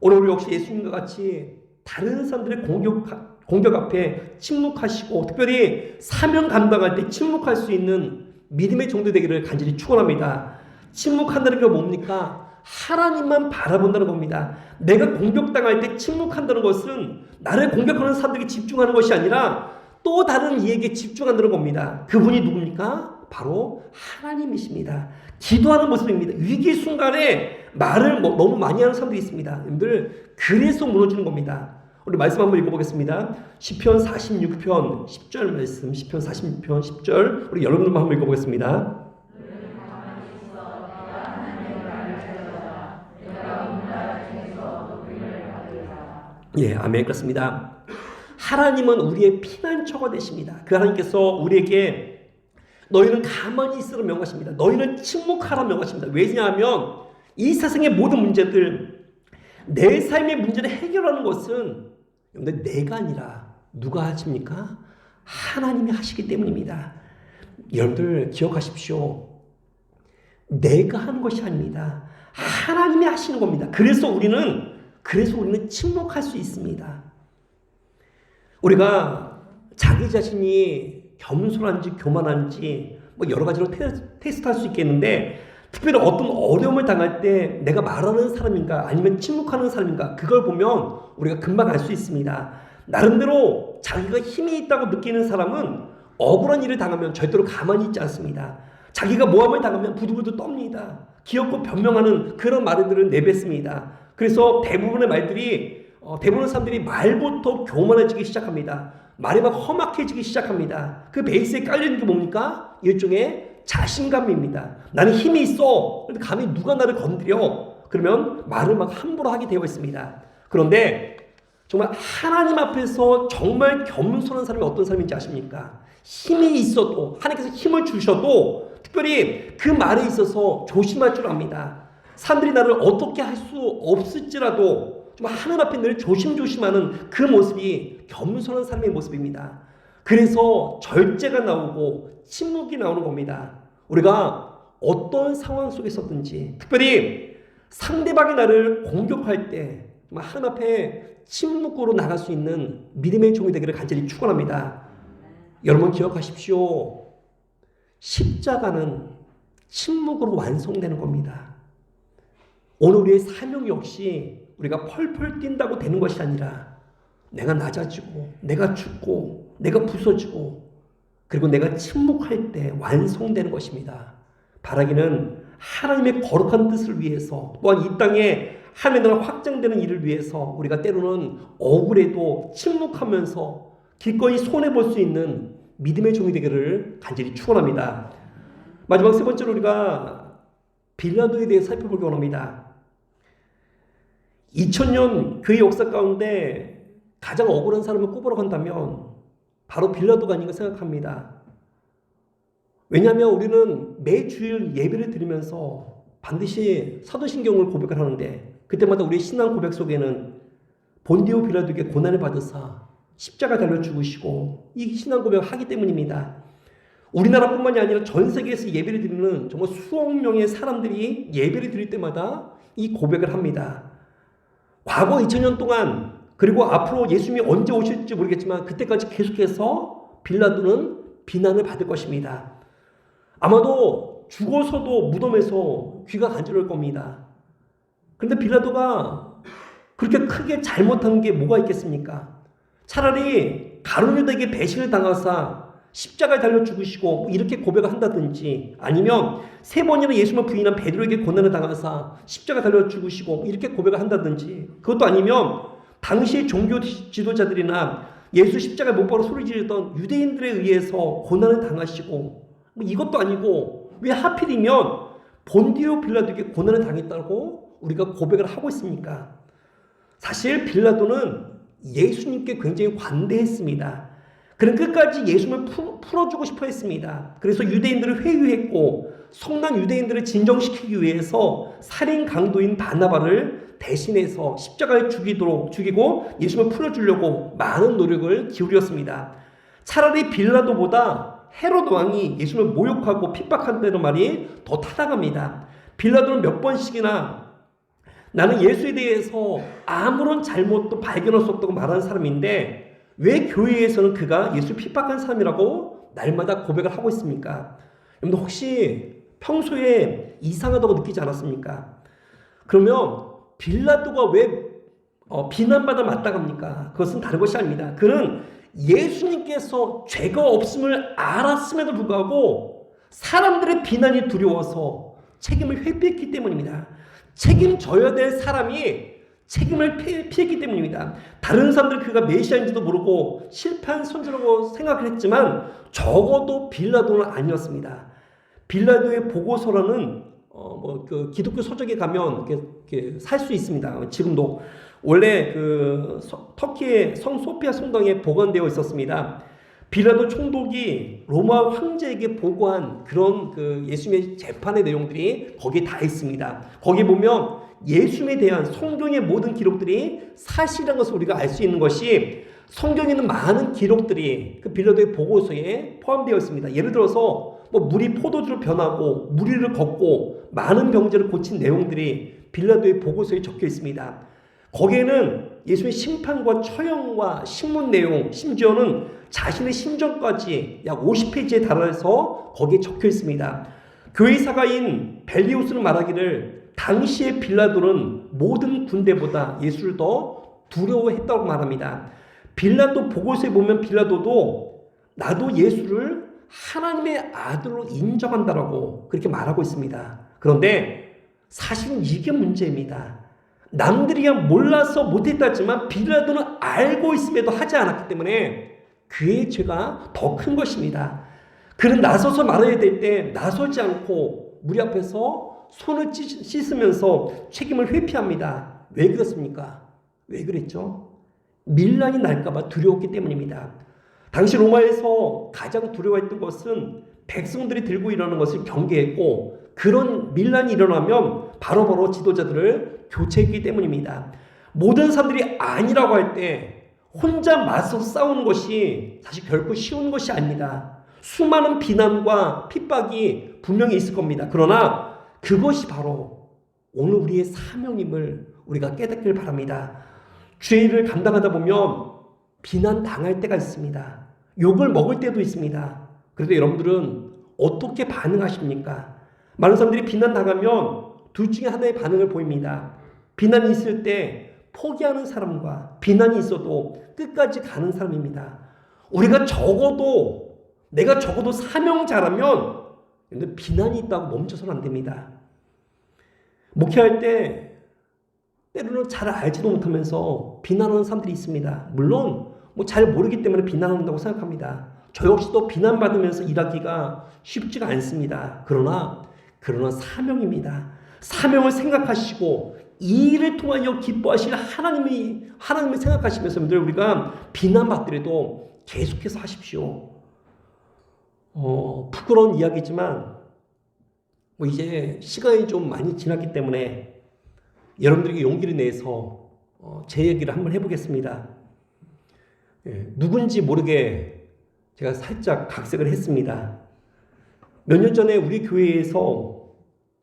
오늘 우리 역시 예수님과 같이 다른 사람들의 공격 앞에 침묵하시고 특별히 사명 감당할 때 침묵할 수 있는 믿음의 정도 되기를 간절히 축원합니다. 침묵한다는 게 뭡니까? 하나님만 바라본다는 겁니다. 내가 공격당할 때 침묵한다는 것은 나를 공격하는 사람들에게 집중하는 것이 아니라 또 다른 이에게 집중한다는 겁니다. 그분이 누굽니까? 바로 하나님이십니다. 기도하는 모습입니다. 위기 순간에 말을 너무 많이 하는 사람들이 있습니다. 여러분들 그래서 무너지는 겁니다. 우리 말씀 한번 읽어보겠습니다. 시편 46편 10절 말씀, 시편 46편 10절 우리 여러분들만 한번 읽어보겠습니다. 예, 아멘. 그렇습니다. 하나님은 우리의 피난처가 되십니다. 그 하나님께서 우리에게 너희는 가만히 있으라 명하십니다. 너희는 침묵하라 명하십니다. 왜냐하면 이 세상의 모든 문제들, 내 삶의 문제를 해결하는 것은 내가 아니라 누가 하십니까? 하나님이 하시기 때문입니다. 여러분들 기억하십시오. 내가 하는 것이 아닙니다. 하나님이 하시는 겁니다. 그래서 우리는 침묵할 수 있습니다. 우리가 자기 자신이 겸손한지 교만한지 뭐 여러 가지로 테스트할 수 있겠는데 특별히 어떤 어려움을 당할 때 내가 말하는 사람인가 아니면 침묵하는 사람인가 그걸 보면 우리가 금방 알 수 있습니다. 나름대로 자기가 힘이 있다고 느끼는 사람은 억울한 일을 당하면 절대로 가만히 있지 않습니다. 자기가 모함을 당하면 부들부들 떱니다. 기어코 변명하는 그런 말들을 내뱉습니다. 그래서 대부분의 사람들이 말부터 교만해지기 시작합니다. 말이 막 험악해지기 시작합니다. 그 베이스에 깔려있는 게 뭡니까? 일종의 자신감입니다. 나는 힘이 있어. 그런데 감히 누가 나를 건드려? 그러면 말을 막 함부로 하게 되어 있습니다. 그런데 정말 하나님 앞에서 정말 겸손한 사람이 어떤 사람인지 아십니까? 힘이 있어도 하나님께서 힘을 주셔도 특별히 그 말에 있어서 조심할 줄 압니다. 사람들이 나를 어떻게 할 수 없을지라도 좀 하늘 앞에 늘 조심조심하는 그 모습이 겸손한 사람의 모습입니다. 그래서 절제가 나오고 침묵이 나오는 겁니다. 우리가 어떤 상황 속에 있었든지 특별히 상대방이 나를 공격할 때 정말 하늘 앞에 침묵으로 나갈 수 있는 믿음의 종이 되기를 간절히 축원합니다. 여러분 기억하십시오. 십자가는 침묵으로 완성되는 겁니다. 오늘 우리의 사명 역시 우리가 펄펄 뛴다고 되는 것이 아니라 내가 낮아지고 내가 죽고 내가 부서지고 그리고 내가 침묵할 때 완성되는 것입니다. 바라기는 하나님의 거룩한 뜻을 위해서 또한 이 땅에 하나님의 나라 확장되는 일을 위해서 우리가 때로는 억울해도 침묵하면서 기꺼이 손해볼 수 있는 믿음의 종이 되기를 간절히 축원합니다. 마지막 세 번째로 우리가 빌라도에 대해 살펴보기 원합니다. 2000년 교회 역사 가운데 가장 억울한 사람을 꼽으러 간다면 바로 빌라도가 아닌가 생각합니다. 왜냐하면 우리는 매주일 예배를 드리면서 반드시 사도신경을 고백을 하는데 그때마다 우리의 신앙 고백 속에는 본디오 빌라도에게 고난을 받으사 십자가 달려 죽으시고 이 신앙 고백을 하기 때문입니다. 우리나라뿐만이 아니라 전 세계에서 예배를 드리는 정말 수억 명의 사람들이 예배를 드릴 때마다 이 고백을 합니다. 과거 2000년 동안 그리고 앞으로 예수님이 언제 오실지 모르겠지만 그때까지 계속해서 빌라도는 비난을 받을 것입니다. 아마도 죽어서도 무덤에서 귀가 간지러울 겁니다. 그런데 빌라도가 그렇게 크게 잘못한 게 뭐가 있겠습니까? 차라리 가룟유다에게 배신을 당하사 십자가에 달려 죽으시고 이렇게 고백을 한다든지 아니면 3번이나 예수님을 부인한 베드로에게 고난을 당하사 십자가에 달려 죽으시고 이렇게 고백을 한다든지 그것도 아니면 당시 종교 지도자들이나 예수 십자가에 못 박아 소리 지르던 유대인들에 의해서 고난을 당하시고 이것도 아니고 왜 하필이면 본디오 빌라도에게 고난을 당했다고 우리가 고백을 하고 있습니까? 사실 빌라도는 예수님께 굉장히 관대했습니다. 그는 끝까지 예수님을 풀어주고 싶어 했습니다. 그래서 유대인들을 회유했고 성난 유대인들을 진정시키기 위해서 살인 강도인 바나바를 대신해서 십자가에 죽이고 예수님을 풀어주려고 많은 노력을 기울였습니다. 차라리 빌라도보다 헤롯 왕이 예수님을 모욕하고 핍박한다는 말이 더 타당합니다. 빌라도는 몇 번씩이나 나는 예수에 대해서 아무런 잘못도 발견할 수 없다고 말하는 사람인데 왜 교회에서는 그가 예수 핍박한 사람이라고 날마다 고백을 하고 있습니까? 여러분 혹시 평소에 이상하다고 느끼지 않았습니까? 그러면 빌라도가 왜 비난받아 마땅합니까? 그것은 다른 것이 아닙니다. 그는 예수님께서 죄가 없음을 알았음에도 불구하고 사람들의 비난이 두려워서 책임을 회피했기 때문입니다. 책임져야 될 사람이 책임을 피했기 때문입니다. 다른 사람들 그가 메시아인지도 모르고 실패한 선지라고 생각을 했지만 적어도 빌라도는 아니었습니다. 빌라도의 보고서라는 그 기독교 서적에 가면 이렇게 살 수 있습니다. 지금도 원래 그 터키의 성 소피아 성당에 보관되어 있었습니다. 빌라도 총독이 로마 황제에게 보고한 그런 그 예수님의 재판의 내용들이 거기에 다 있습니다. 거기 보면 예수님에 대한 성경의 모든 기록들이 사실이라는 것을 우리가 알 수 있는 것이 성경에 있는 많은 기록들이 그 빌라도의 보고서에 포함되어 있습니다. 예를 들어서 물이 포도주로 변하고 무리를 걷고 많은 병자를 고친 내용들이 빌라도의 보고서에 적혀 있습니다. 거기에는 예수의 심판과 처형과 신문 내용, 심지어는 자신의 심정까지 약 50페이지에 달해서 거기에 적혀 있습니다. 교회사가인 벨리우스는 말하기를 당시의 빌라도는 모든 군대보다 예수를 더 두려워했다고 말합니다. 빌라도 보고서에 보면 빌라도도 나도 예수를 하나님의 아들로 인정한다라고 그렇게 말하고 있습니다. 그런데 사실은 이게 문제입니다. 남들이야 몰라서 못했다지만 빌라도는 알고 있음에도 하지 않았기 때문에 그의 죄가 더 큰 것입니다. 그는 나서서 말해야 될 때 나서지 않고 무리 앞에서 손을 씻으면서 책임을 회피합니다. 왜 그렇습니까? 왜 그랬죠? 밀란이 날까봐 두려웠기 때문입니다. 당시 로마에서 가장 두려워했던 것은 백성들이 들고 일어나는 것을 경계했고 그런 밀란이 일어나면 바로바로 지도자들을 교체했기 때문입니다. 모든 사람들이 아니라고 할 때 혼자 맞서 싸우는 것이 사실 결코 쉬운 것이 아닙니다. 수많은 비난과 핍박이 분명히 있을 겁니다. 그러나 그것이 바로 오늘 우리의 사명임을 우리가 깨닫기를 바랍니다. 주의 일을 감당하다 보면 비난당할 때가 있습니다. 욕을 먹을 때도 있습니다. 그래도 여러분들은 어떻게 반응하십니까? 많은 사람들이 비난당하면 둘 중에 하나의 반응을 보입니다. 비난이 있을 때 포기하는 사람과 비난이 있어도 끝까지 가는 사람입니다. 내가 적어도 사명자라면 비난이 있다고 멈춰서는 안 됩니다. 목회할 때 때로는 잘 알지도 못하면서 비난하는 사람들이 있습니다. 물론 뭐 잘 모르기 때문에 비난한다고 생각합니다. 저 역시도 비난받으면서 일하기가 쉽지가 않습니다. 그러나 사명입니다. 사명을 생각하시고 이 일을 통하여 기뻐하실 하나님을 생각하시면서 여러분들 우리가 비난받더라도 계속해서 하십시오. 부끄러운 이야기지만 뭐 이제 시간이 좀 많이 지났기 때문에 여러분들에게 용기를 내서 제 얘기를 한번 해보겠습니다. 누군지 모르게 제가 살짝 각색을 했습니다. 몇 년 전에 우리 교회에서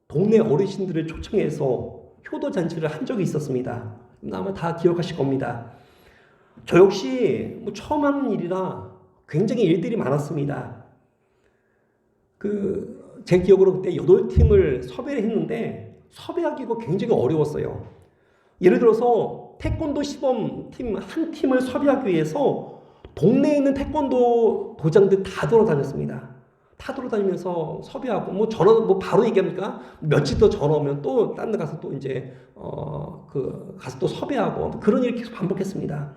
동네 어르신들을 초청해서 효도잔치를 한 적이 있었습니다. 아마 다 기억하실 겁니다. 저 역시 뭐 처음 하는 일이라 굉장히 일들이 많았습니다. 제 기억으로 그때 8팀을 섭외를 했는데 섭외하기가 굉장히 어려웠어요. 예를 들어서 태권도 시범팀 한 팀을 섭외하기 위해서 동네에 있는 태권도 도장들 다 돌아다녔습니다. 다 돌아다니면서 섭외하고 뭐 전화 뭐 바로 얘기합니까? 며칠 더 전화 오면 또 다른 데 가서 또 이제 가서 또 섭외하고 그런 일을 계속 반복했습니다.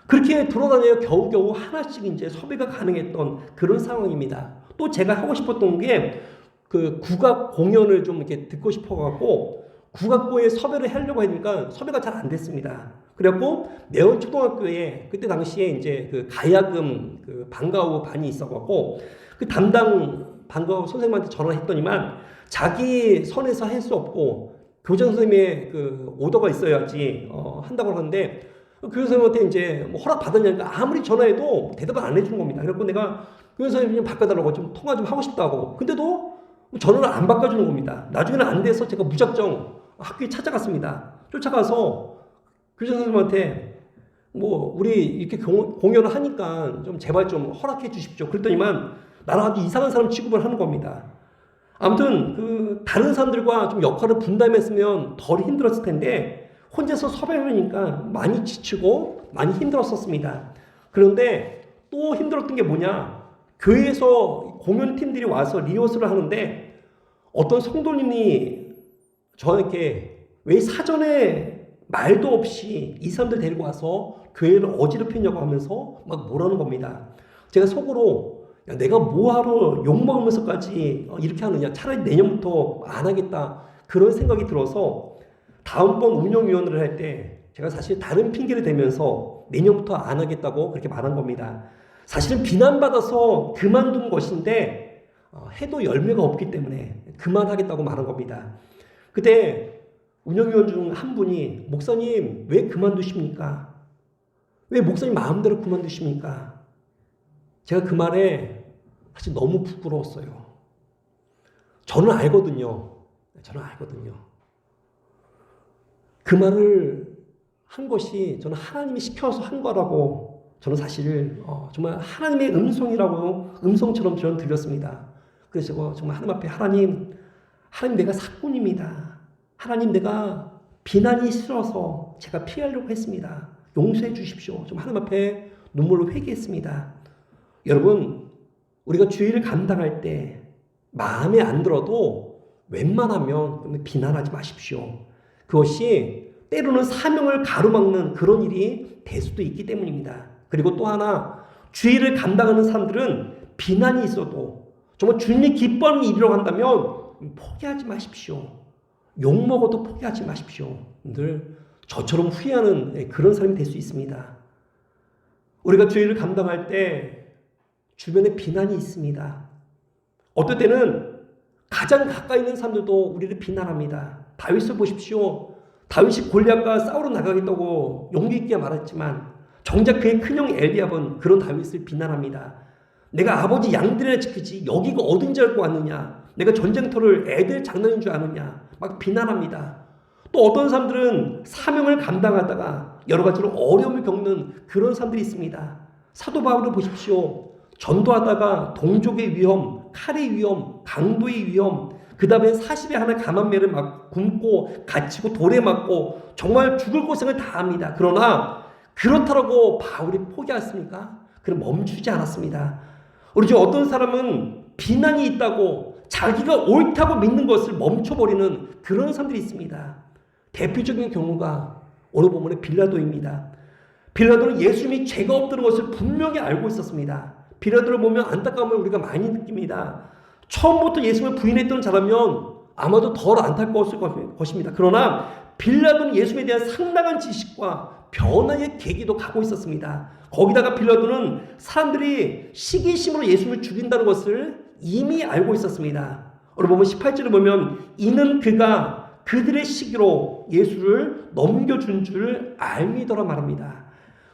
그렇게 돌아다녀 겨우겨우 하나씩 이제 섭외가 가능했던 그런 상황입니다. 또 제가 하고 싶었던 게 국악 공연을 좀 이렇게 듣고 싶어갖고 국악고에 섭외를 하려고 하니까 섭외가 잘 안 됐습니다. 그래갖고 매원초등학교에 그때 당시에 이제 가야금 방과후 반이 있어갖고 담당 방과후 선생님한테 전화를 했더니만 자기 선에서 할 수 없고 교장 선생님의 오더가 있어야지 한다고 하는데 교장 선생님한테 이제 뭐 허락 받았냐니까 아무리 전화해도 대답을 안 해주는 겁니다. 그래서 내가 교장 선생님 좀 바꿔달라고 좀 통화 좀 하고 싶다고. 근데도 전화를 안 바꿔주는 겁니다. 나중에는 안 돼서 제가 무작정 학교에 찾아갔습니다. 쫓아가서 교장 선생님한테 뭐 우리 이렇게 공연을 하니까 좀 제발 좀 허락해 주십시오. 그랬더니만 나랑 아주 이상한 사람 취급을 하는 겁니다. 아무튼 다른 사람들과 좀 역할을 분담했으면 덜 힘들었을 텐데 혼자서 섭외하려니까 많이 지치고 많이 힘들었었습니다. 그런데 또 힘들었던 게 뭐냐? 교회에서 공연팀들이 와서 리허설을 하는데 어떤 성도님이 저에게 왜 사전에 말도 없이 이 사람들 데리고 와서 교회를 어지럽히냐고 하면서 막 뭐라는 겁니다. 제가 속으로 야, 내가 뭐하러 욕먹으면서까지 이렇게 하느냐. 차라리 내년부터 안 하겠다. 그런 생각이 들어서 다음번 운영위원회를 할 때 제가 사실 다른 핑계를 대면서 내년부터 안 하겠다고 그렇게 말한 겁니다. 사실은 비난받아서 그만둔 것인데 해도 열매가 없기 때문에 그만하겠다고 말한 겁니다. 그때 운영위원 중 한 분이 목사님 왜 그만두십니까? 왜 목사님 마음대로 그만두십니까? 제가 그 말에 사실 너무 부끄러웠어요. 저는 알거든요. 그 말을 한 것이 저는 하나님이 시켜서 한 거라고 저는 사실 정말 하나님의 음성처럼 저는 들렸습니다. 그래서 제가 정말 하나님 앞에 하나님 내가 사꾼입니다. 하나님 내가 비난이 싫어서 제가 피하려고 했습니다. 용서해 주십시오. 좀 하나님 앞에 눈물로 회개했습니다. 여러분 우리가 주의를 감당할 때 마음에 안 들어도 웬만하면 비난하지 마십시오. 그것이 때로는 사명을 가로막는 그런 일이 될 수도 있기 때문입니다. 그리고 또 하나 주의를 감당하는 사람들은 비난이 있어도 정말 주님이 기뻐하는 일이라고 한다면 포기하지 마십시오. 욕먹어도 포기하지 마십시오. 늘 저처럼 후회하는 그런 사람이 될 수 있습니다. 우리가 주의를 감당할 때 주변에 비난이 있습니다. 어떨 때는 가장 가까이 있는 사람들도 우리를 비난합니다. 다윗을 보십시오. 다윗이 골리앗과 싸우러 나가겠다고 용기 있게 말했지만 정작 그의 큰형 엘리압은 그런 다윗을 비난합니다. 내가 아버지 양들이나 지키지 여기가 어딘지 알고 왔느냐. 내가 전쟁터를 애들 장난인 줄 아느냐. 막 비난합니다. 또 어떤 사람들은 사명을 감당하다가 여러 가지로 어려움을 겪는 그런 사람들이 있습니다. 사도 바울을 보십시오. 전도하다가 동족의 위험, 칼의 위험, 강도의 위험, 그 다음에 40에 하나 감한매를 막 굶고 갇히고 돌에 맞고 정말 죽을 고생을 다 합니다. 그러나 그렇다고 바울이 포기했습니까? 그럼 멈추지 않았습니다. 우리 중 어떤 사람은 비난이 있다고 자기가 옳다고 믿는 것을 멈춰버리는 그런 사람들이 있습니다. 대표적인 경우가 오늘 본문의 빌라도입니다. 빌라도는 예수님이 죄가 없다는 것을 분명히 알고 있었습니다. 빌라도를 보면 안타까움을 우리가 많이 느낍니다. 처음부터 예수님을 부인했던 자라면 아마도 덜 안타까웠을 것입니다. 그러나 빌라도는 예수님에 대한 상당한 지식과 변화의 계기도 갖고 있었습니다. 거기다가 빌라도는 사람들이 시기심으로 예수님을 죽인다는 것을 이미 알고 있었습니다. 여러분 보면 18절을 보면 이는 그가 그들의 시기로 예수를 넘겨준 줄 알미더라 말합니다.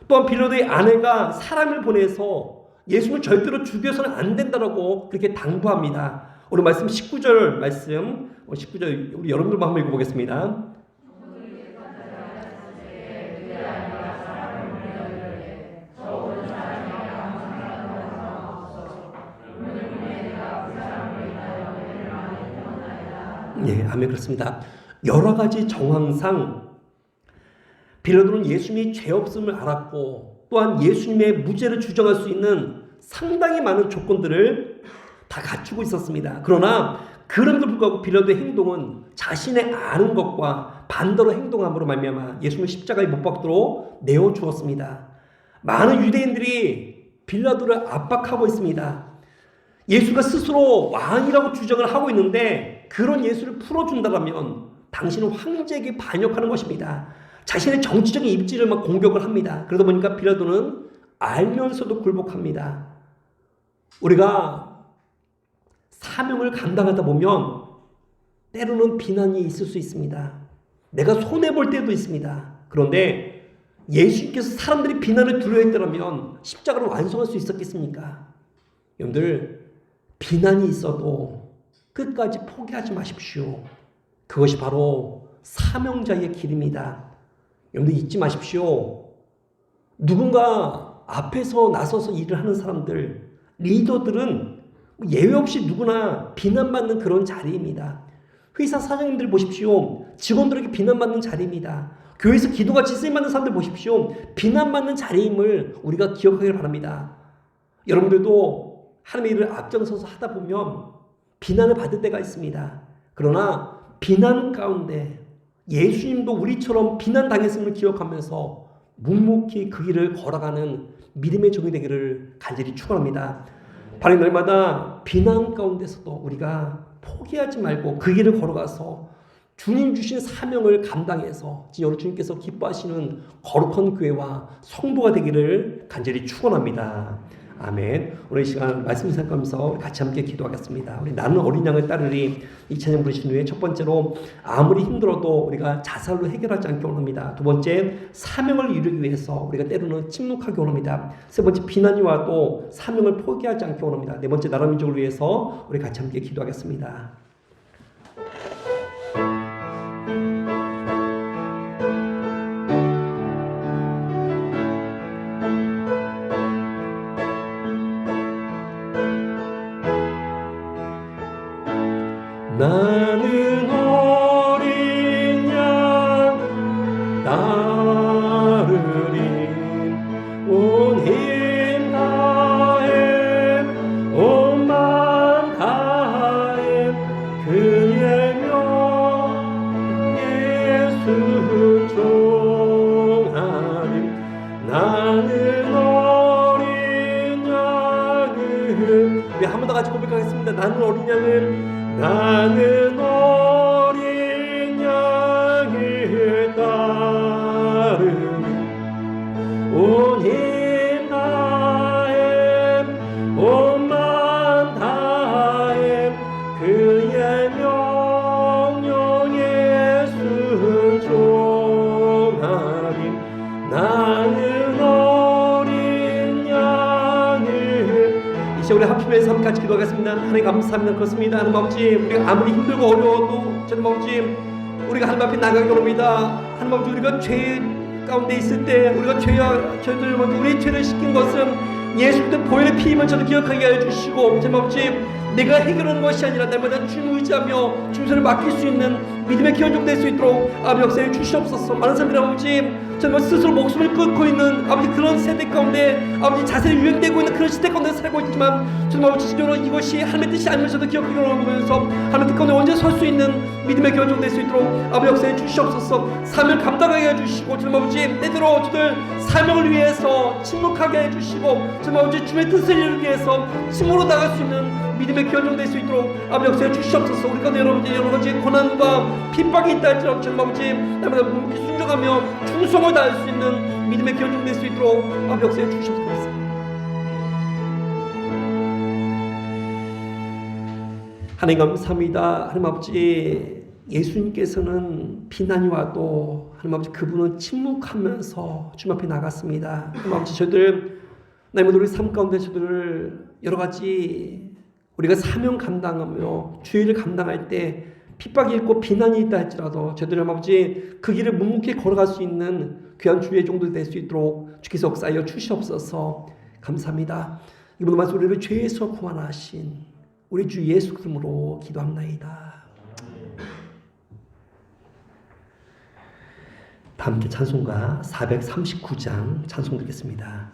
또한 빌라도의 아내가 사람을 보내서 예수님을 절대로 죽여서는 안 된다라고 그렇게 당부합니다. 오늘 말씀 19절 말씀 19절 우리 여러분들만 한번 읽어보겠습니다. 예, 아멘. 그렇습니다. 여러 가지 정황상 빌라도는 예수님이 죄 없음을 알았고 또한 예수님의 무죄를 주장할 수 있는 상당히 많은 조건들을 다 갖추고 있었습니다. 그러나 그럼에도 불구하고 빌라도의 행동은 자신의 아는 것과 반대로 행동함으로 말미암아 예수님을 십자가에 못 박도록 내어 주었습니다. 많은 유대인들이 빌라도를 압박하고 있습니다. 예수가 스스로 왕이라고 주장을 하고 있는데 그런 예수를 풀어준다면 당신은 황제에게 반역하는 것입니다. 자신의 정치적인 입지를 막 공격을 합니다. 그러다 보니까 빌라도는 알면서도 굴복합니다. 우리가 사명을 감당하다 보면 때로는 비난이 있을 수 있습니다. 내가 손해볼 때도 있습니다. 그런데 예수님께서 사람들이 비난을 두려워했더라면 십자가를 완성할 수 있었겠습니까? 여러분들 비난이 있어도 끝까지 포기하지 마십시오. 그것이 바로 사명자의 길입니다. 여러분들 잊지 마십시오. 누군가 앞에서 나서서 일을 하는 사람들, 리더들은 예외 없이 누구나 비난받는 그런 자리입니다. 회사 사장님들 보십시오. 직원들에게 비난받는 자리입니다. 교회에서 기도같이 쓰임받는 사람들 보십시오. 비난받는 자리임을 우리가 기억하길 바랍니다. 여러분들도 하나님의 일을 앞장서서 하다 보면 비난을 받을 때가 있습니다. 그러나 비난 가운데 예수님도 우리처럼 비난당했음을 기억하면서 묵묵히 그 길을 걸어가는 믿음의 종이 되기를 간절히 축원합니다. 바로 날마다 비난 가운데서도 우리가 포기하지 말고 그 길을 걸어가서 주님 주신 사명을 감당해서 여러분 주님께서 기뻐하시는 거룩한 교회와 성도가 되기를 간절히 축원합니다. 아멘. 오늘 이 시간 말씀 생각하면서 같이 함께 기도하겠습니다. 우리 나는 어린 양을 따르리 이 찬양 부르신 후에 첫 번째로 아무리 힘들어도 우리가 자살로 해결하지 않기 원합니다. 두 번째 사명을 이루기 위해서 우리가 때로는 침묵하기 원합니다. 세 번째 비난이 와도 사명을 포기하지 않기 원합니다. 네 번째 나라 민족을 위해서 우리 같이 함께 기도하겠습니다. 나는 어린 양 따르리 온 힘 다해 온 맘 다해 그의 명 예수 종하리 나는 어린 양을 우리 한 번 더 같이 고백하겠습니다. 나는 어린 양을 나는 어린 양을 따르니 온 힘 다해 온 맘 다해 그의 명령에 순종하리 나는 어린 양을 이 시간 우리 합심해서 함께 같이 기도하겠습니다. 하나님 감사합니다. 그렇습니다. 하나님 아버지 우리가 아무리 힘들고 어려워도 하나님 아버지 우리가 하나님 앞에 나가기 원합니다. 하나님 아버지 우리가 죄 가운데 있을 때 우리가 죄들 우리의 죄를 씻긴 것은 예수 그리스도 보혈의 피임을 저도 기억하게 해주시고 하나님 아버지 내가 해결하는 것이 아니라 날마다 주님 의지하며 주님을 맡길 수 있는 믿음의 기원종 될 수 있도록 아버지 역사해 주시옵소서. 많은 사람들이 아버지 정말 스스로 목숨을 끊고 있는 아버지 그런 세대 가운데 아버지 자살이 유행되고 있는 그런 시대 가운데 살고 있지만 정말 아버지 진정으로 이것이 하나님의 뜻이 아니면서도 기억하면서 하나님의 뜻 가운데 언제 설 수 있는 믿음의 기원종 될 수 있도록 아버지 역사해 주시옵소서. 사명을 감당하게 해주시고 정말 아버지 때때로 저들 사명을 위해서 침묵하게 해주시고 정말 아버지 주의 뜻을 이루기 위해서 침으로 나갈 수 있는 믿음의 기원종 될 수 있도록 아버지 역사해 주시옵소서. 우리 가운데 여러 가지 고난과 핍박이 있다 할지라도 정말 아버지 날마다 묵묵히 순종하며 충성을 다할 수 있는 믿음의 기원종 될 수 있도록 아버지 역사해 주시옵소서. 하나님 감사합니다. 하나님 아버지 예수님께서는 비난이 와도 하나님 아버지 그분은 침묵하면서 주님 앞에 나갔습니다. 하나님 아버지 저희들 나님은 우리 삶 가운데 저희들 여러 가지 우리가 사명 감당하며 주의를 감당할 때 핍박이 있고 비난이 있다 할지라도 저희들 하나님 아버지 그 길을 묵묵히 걸어갈 수 있는 귀한 주의 종들 될 수 있도록 주께서 역사하여 주시옵소서. 감사합니다. 이번 말씀 우리를 죄에서 구원하신 우리 주 예수 그리스도로 기도합나이다. 다 함께 찬송가 439장 찬송 드리겠습니다.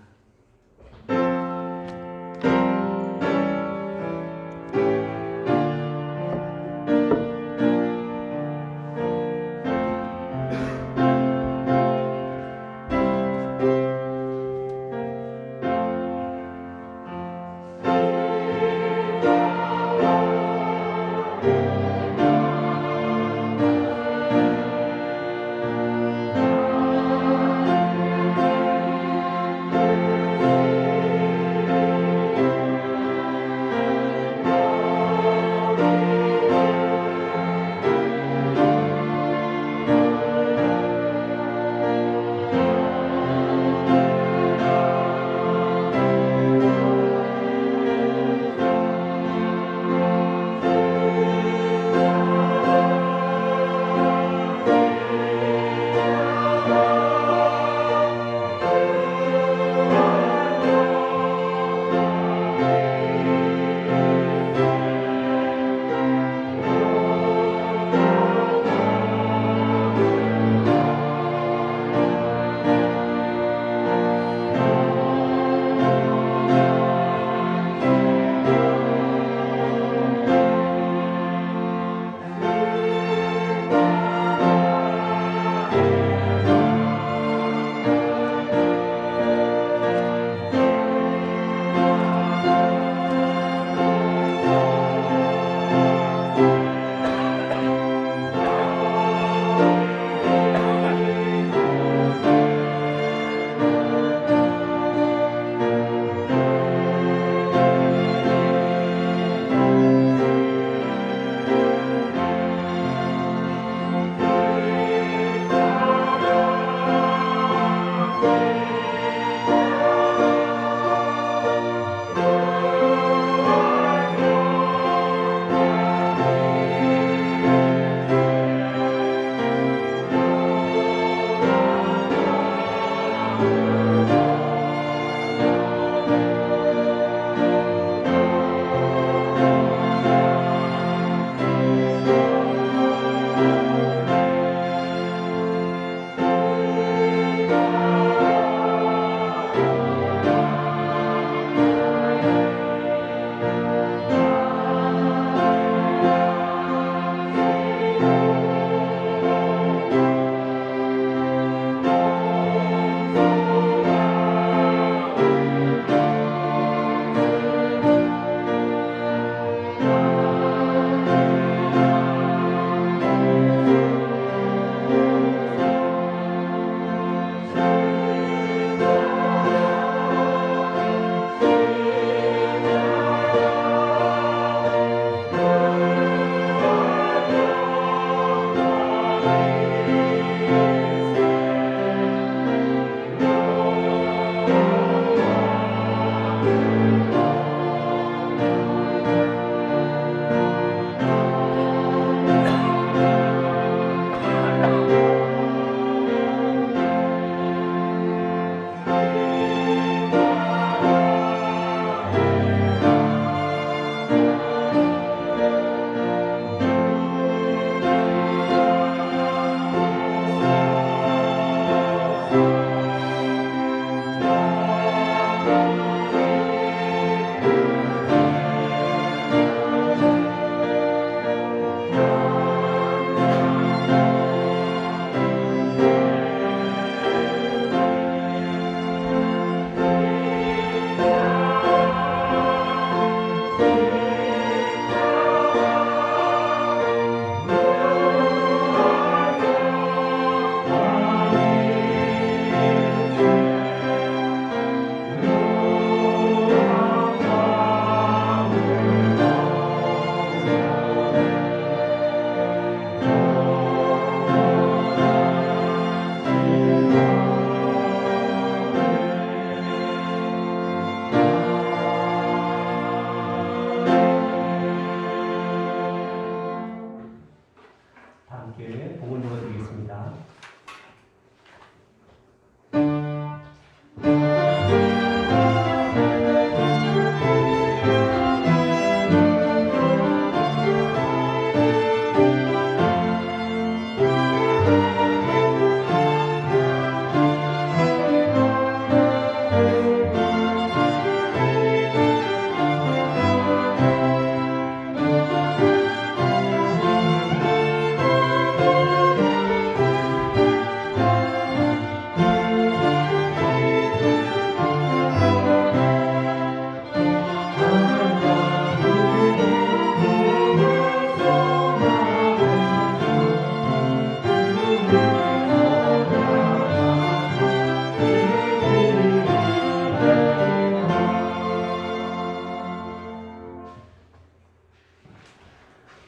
함께 봉헌 읽어드리겠습니다.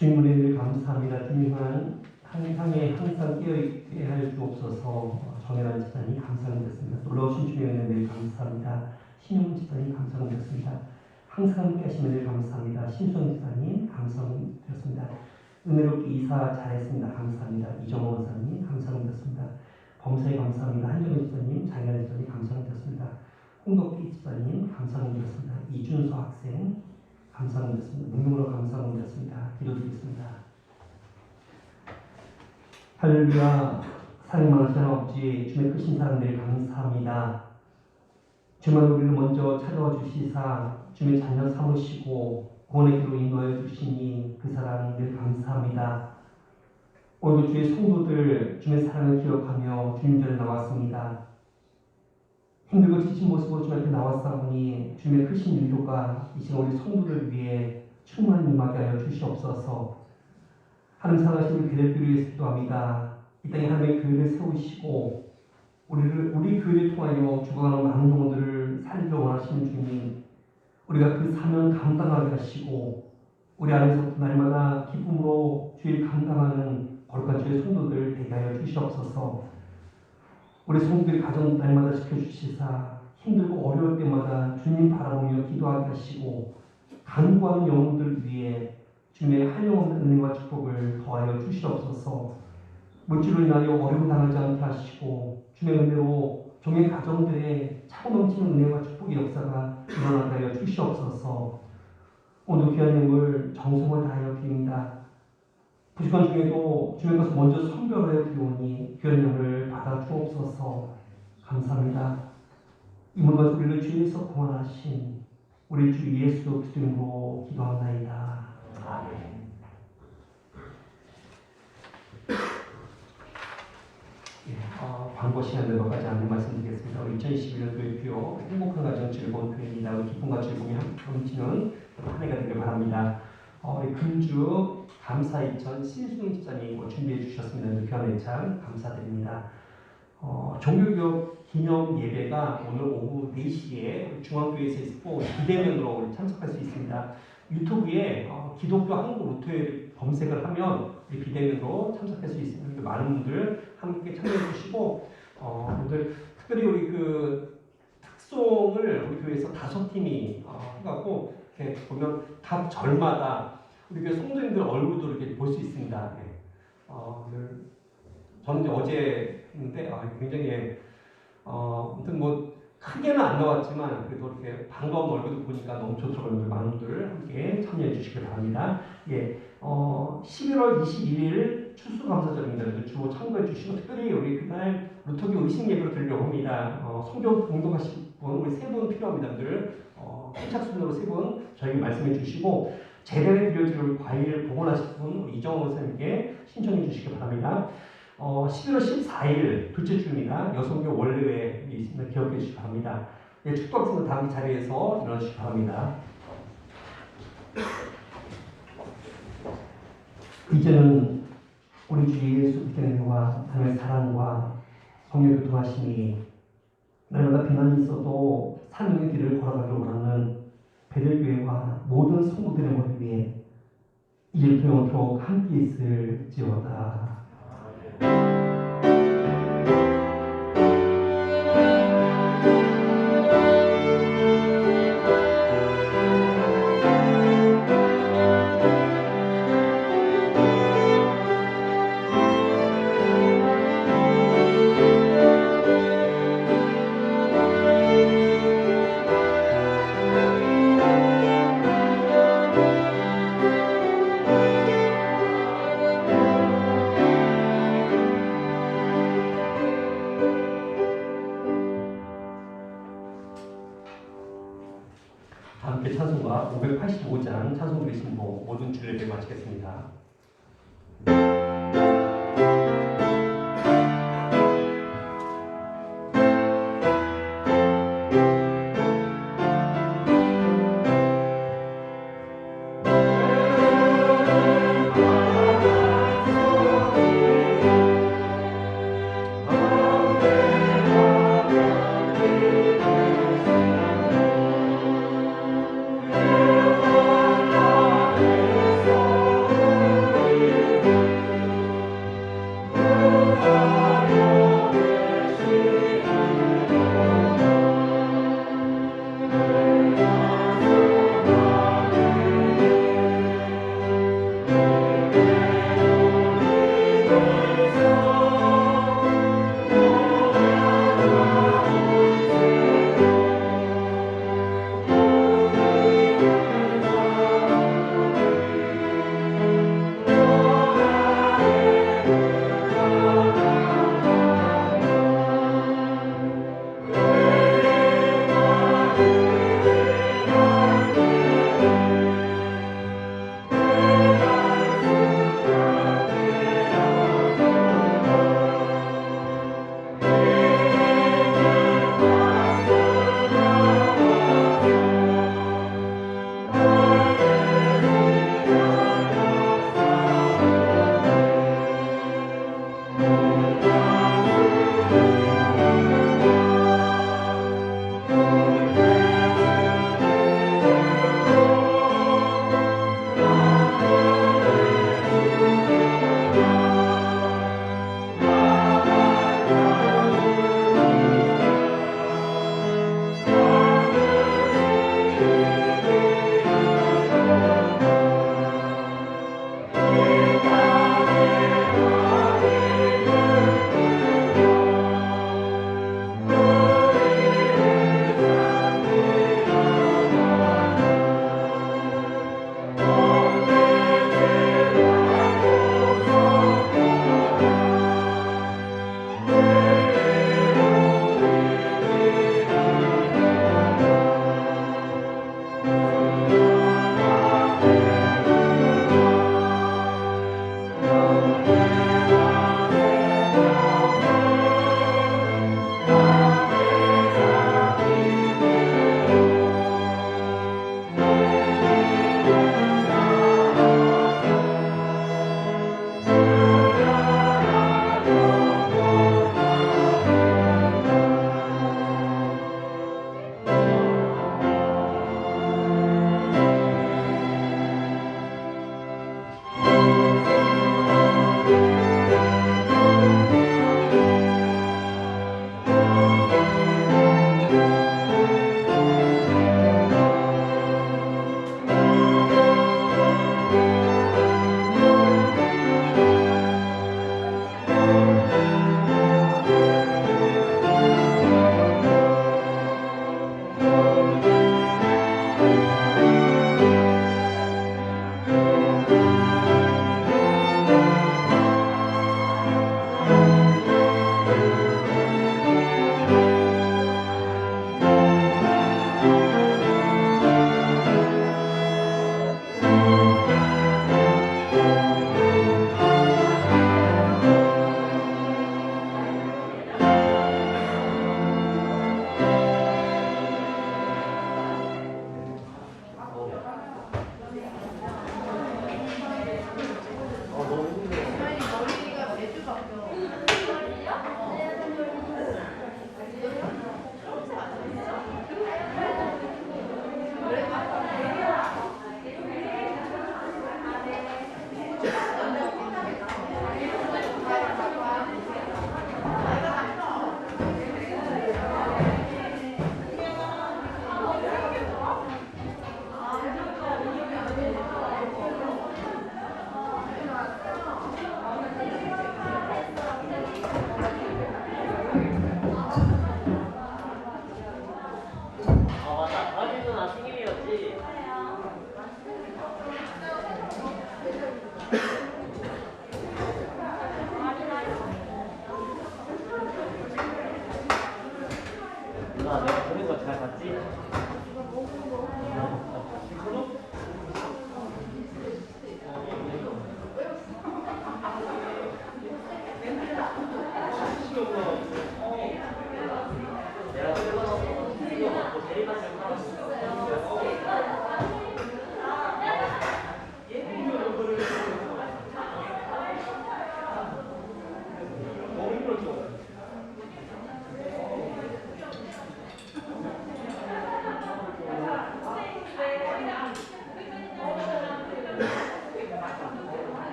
주님 은혜를 감사합니다. 주님은 항상에 항상 깨어있게 할 주옵소서. 정혜란 집사님 감사드렸습니다. 놀라우신 주님의 은혜를 감사합니다. 신용 집사님 감사드렸습니다. 항상 함께 하시는 은혜를 감사합니다. 신수영 집사님 감사드렸습니다. 은혜롭게 이사 잘했습니다. 감사합니다. 이정호 원사님 감사드렸습니다. 범사에 감사합니다. 한정희 집사님, 장혜란 집사님 감사드렸습니다. 홍덕기 집사님 감사드렸습니다. 이준서 학생 감사드렸습니다. 능력으로 감사드렸습니다. 기도드리겠습니다. 할렐루야. 사랑 많으신 아버지, 주님의 크신 사랑들 감사합니다. 주만 우리를 먼저 찾아와 주시사 주님의 자녀 삼으시고 구원의 길로 인도하여 주시니 그 사랑 늘 감사합니다. 오늘도 주의 성도들 주님의 사랑을 기억하며 주님 전에 나왔습니다. 힘들고 지친 모습으로 주님 앞에 나왔사오니 주님의 크신 위로가 이 시간 우리 성도를 위해 충만히 임하게 하여 주시옵소서. 하나님 사랑하신 우리 교회를 위해서 기도합니다. 이 땅에 하나님의 교회를 세우시고 우리 교회를 통하여 죽어가는 많은 영혼들을 살리려 원하시는 주님, 우리가 그 사명 감당하게 하시고 우리 안에서 날마다 기쁨으로 주일 감당하는 거룩한 주의 성도들 되게 하여 주시옵소서. 우리 성도들이 가정 날마다 지켜주시사 힘들고 어려울 때마다 주님 바라보며 기도하게 하시고 간구하는 영혼들 위해 주님의 한영없는 은혜와 축복을 더하여 주시옵소서. 물질로 인하여 어려움 당하지 않게 하시고 주님의 은혜로 종의 가정들의 차고 넘치는 은혜와 축복의 역사가 일어나게 하여 주시옵소서. 오늘 귀한 예물 정성을 다하여 드립니다. 부족한 중에도 주의 것을 먼저 선별하여 드리오니 귀한 예물을 받아 주옵소서. 감사합니다. 이 모든 것을 우리를 주에서 구원하신 우리 주 예수 그리스도로 기도합나이다. 아멘. 광고 시간 넘어가지 않는 말씀드리겠습니다. 2021년도의 표 행복한 가정 즐거운 교회입니다. 기쁨과 즐거움이 넘치는 한 해가 되길 바랍니다. 우리 금주 감사 이천 신수영 집사님 준비해 주셨습니다. 귀한 애참 감사드립니다. 종교개혁 기념 예배가 오늘 오후 4시에 중앙교회에서 있고 비대면으로 참석할 수 있습니다. 유튜브에 기독교 한국 루트에 검색을 하면 비대면으로 참석할 수 있습니다. 많은 분들 함께 참여해 주시고 오늘 특별히 우리 그 특송을 우리 교회에서 5팀이 해갖고 이렇게 보면 각 절마다 우리 교회 성도님들 얼굴도 이렇게 볼 수 있습니다. 저는 이제 어제 했는데 굉장히 아무튼 뭐 크게는 안 나왔지만 그래도 이렇게 반가운 얼굴도 보니까 너무 좋더라고요. 많은 분들 함께 참여해 주시길 바랍니다. 11월 21일 추수감사절입니다. 주로 참고해 주시고 특별히 우리 그날 루터기 의식 예배를 드리려고 합니다. 성경 봉독하실 분 우리 3분 필요합니다. 늘 선착순으로 3분 저에게 말씀해 주시고 재단에 드려질 과일 봉헌하실 분 우리 이정호 선생님께 신청해 주시기 바랍니다. 11월 14일 둘째 주입니다. 여성교 원래회에 있습니다. 기억해 주시기 바랍니다. 축도학생들 다음 자리에서 일어나 주시기 바랍니다. 이제는 우리 주 예수 그리스도의 은혜와 하나님의 사랑과 성령 교통하심이 날마다 비난이 있어도 사명의 길을 걸어가기를 원하는 베들교회와 모든 성도들의 머리 위에 이제부터 영원토록 함께 있을지어다. 25장 찬송부의 신보 모든 주를 배고 마치겠습니다.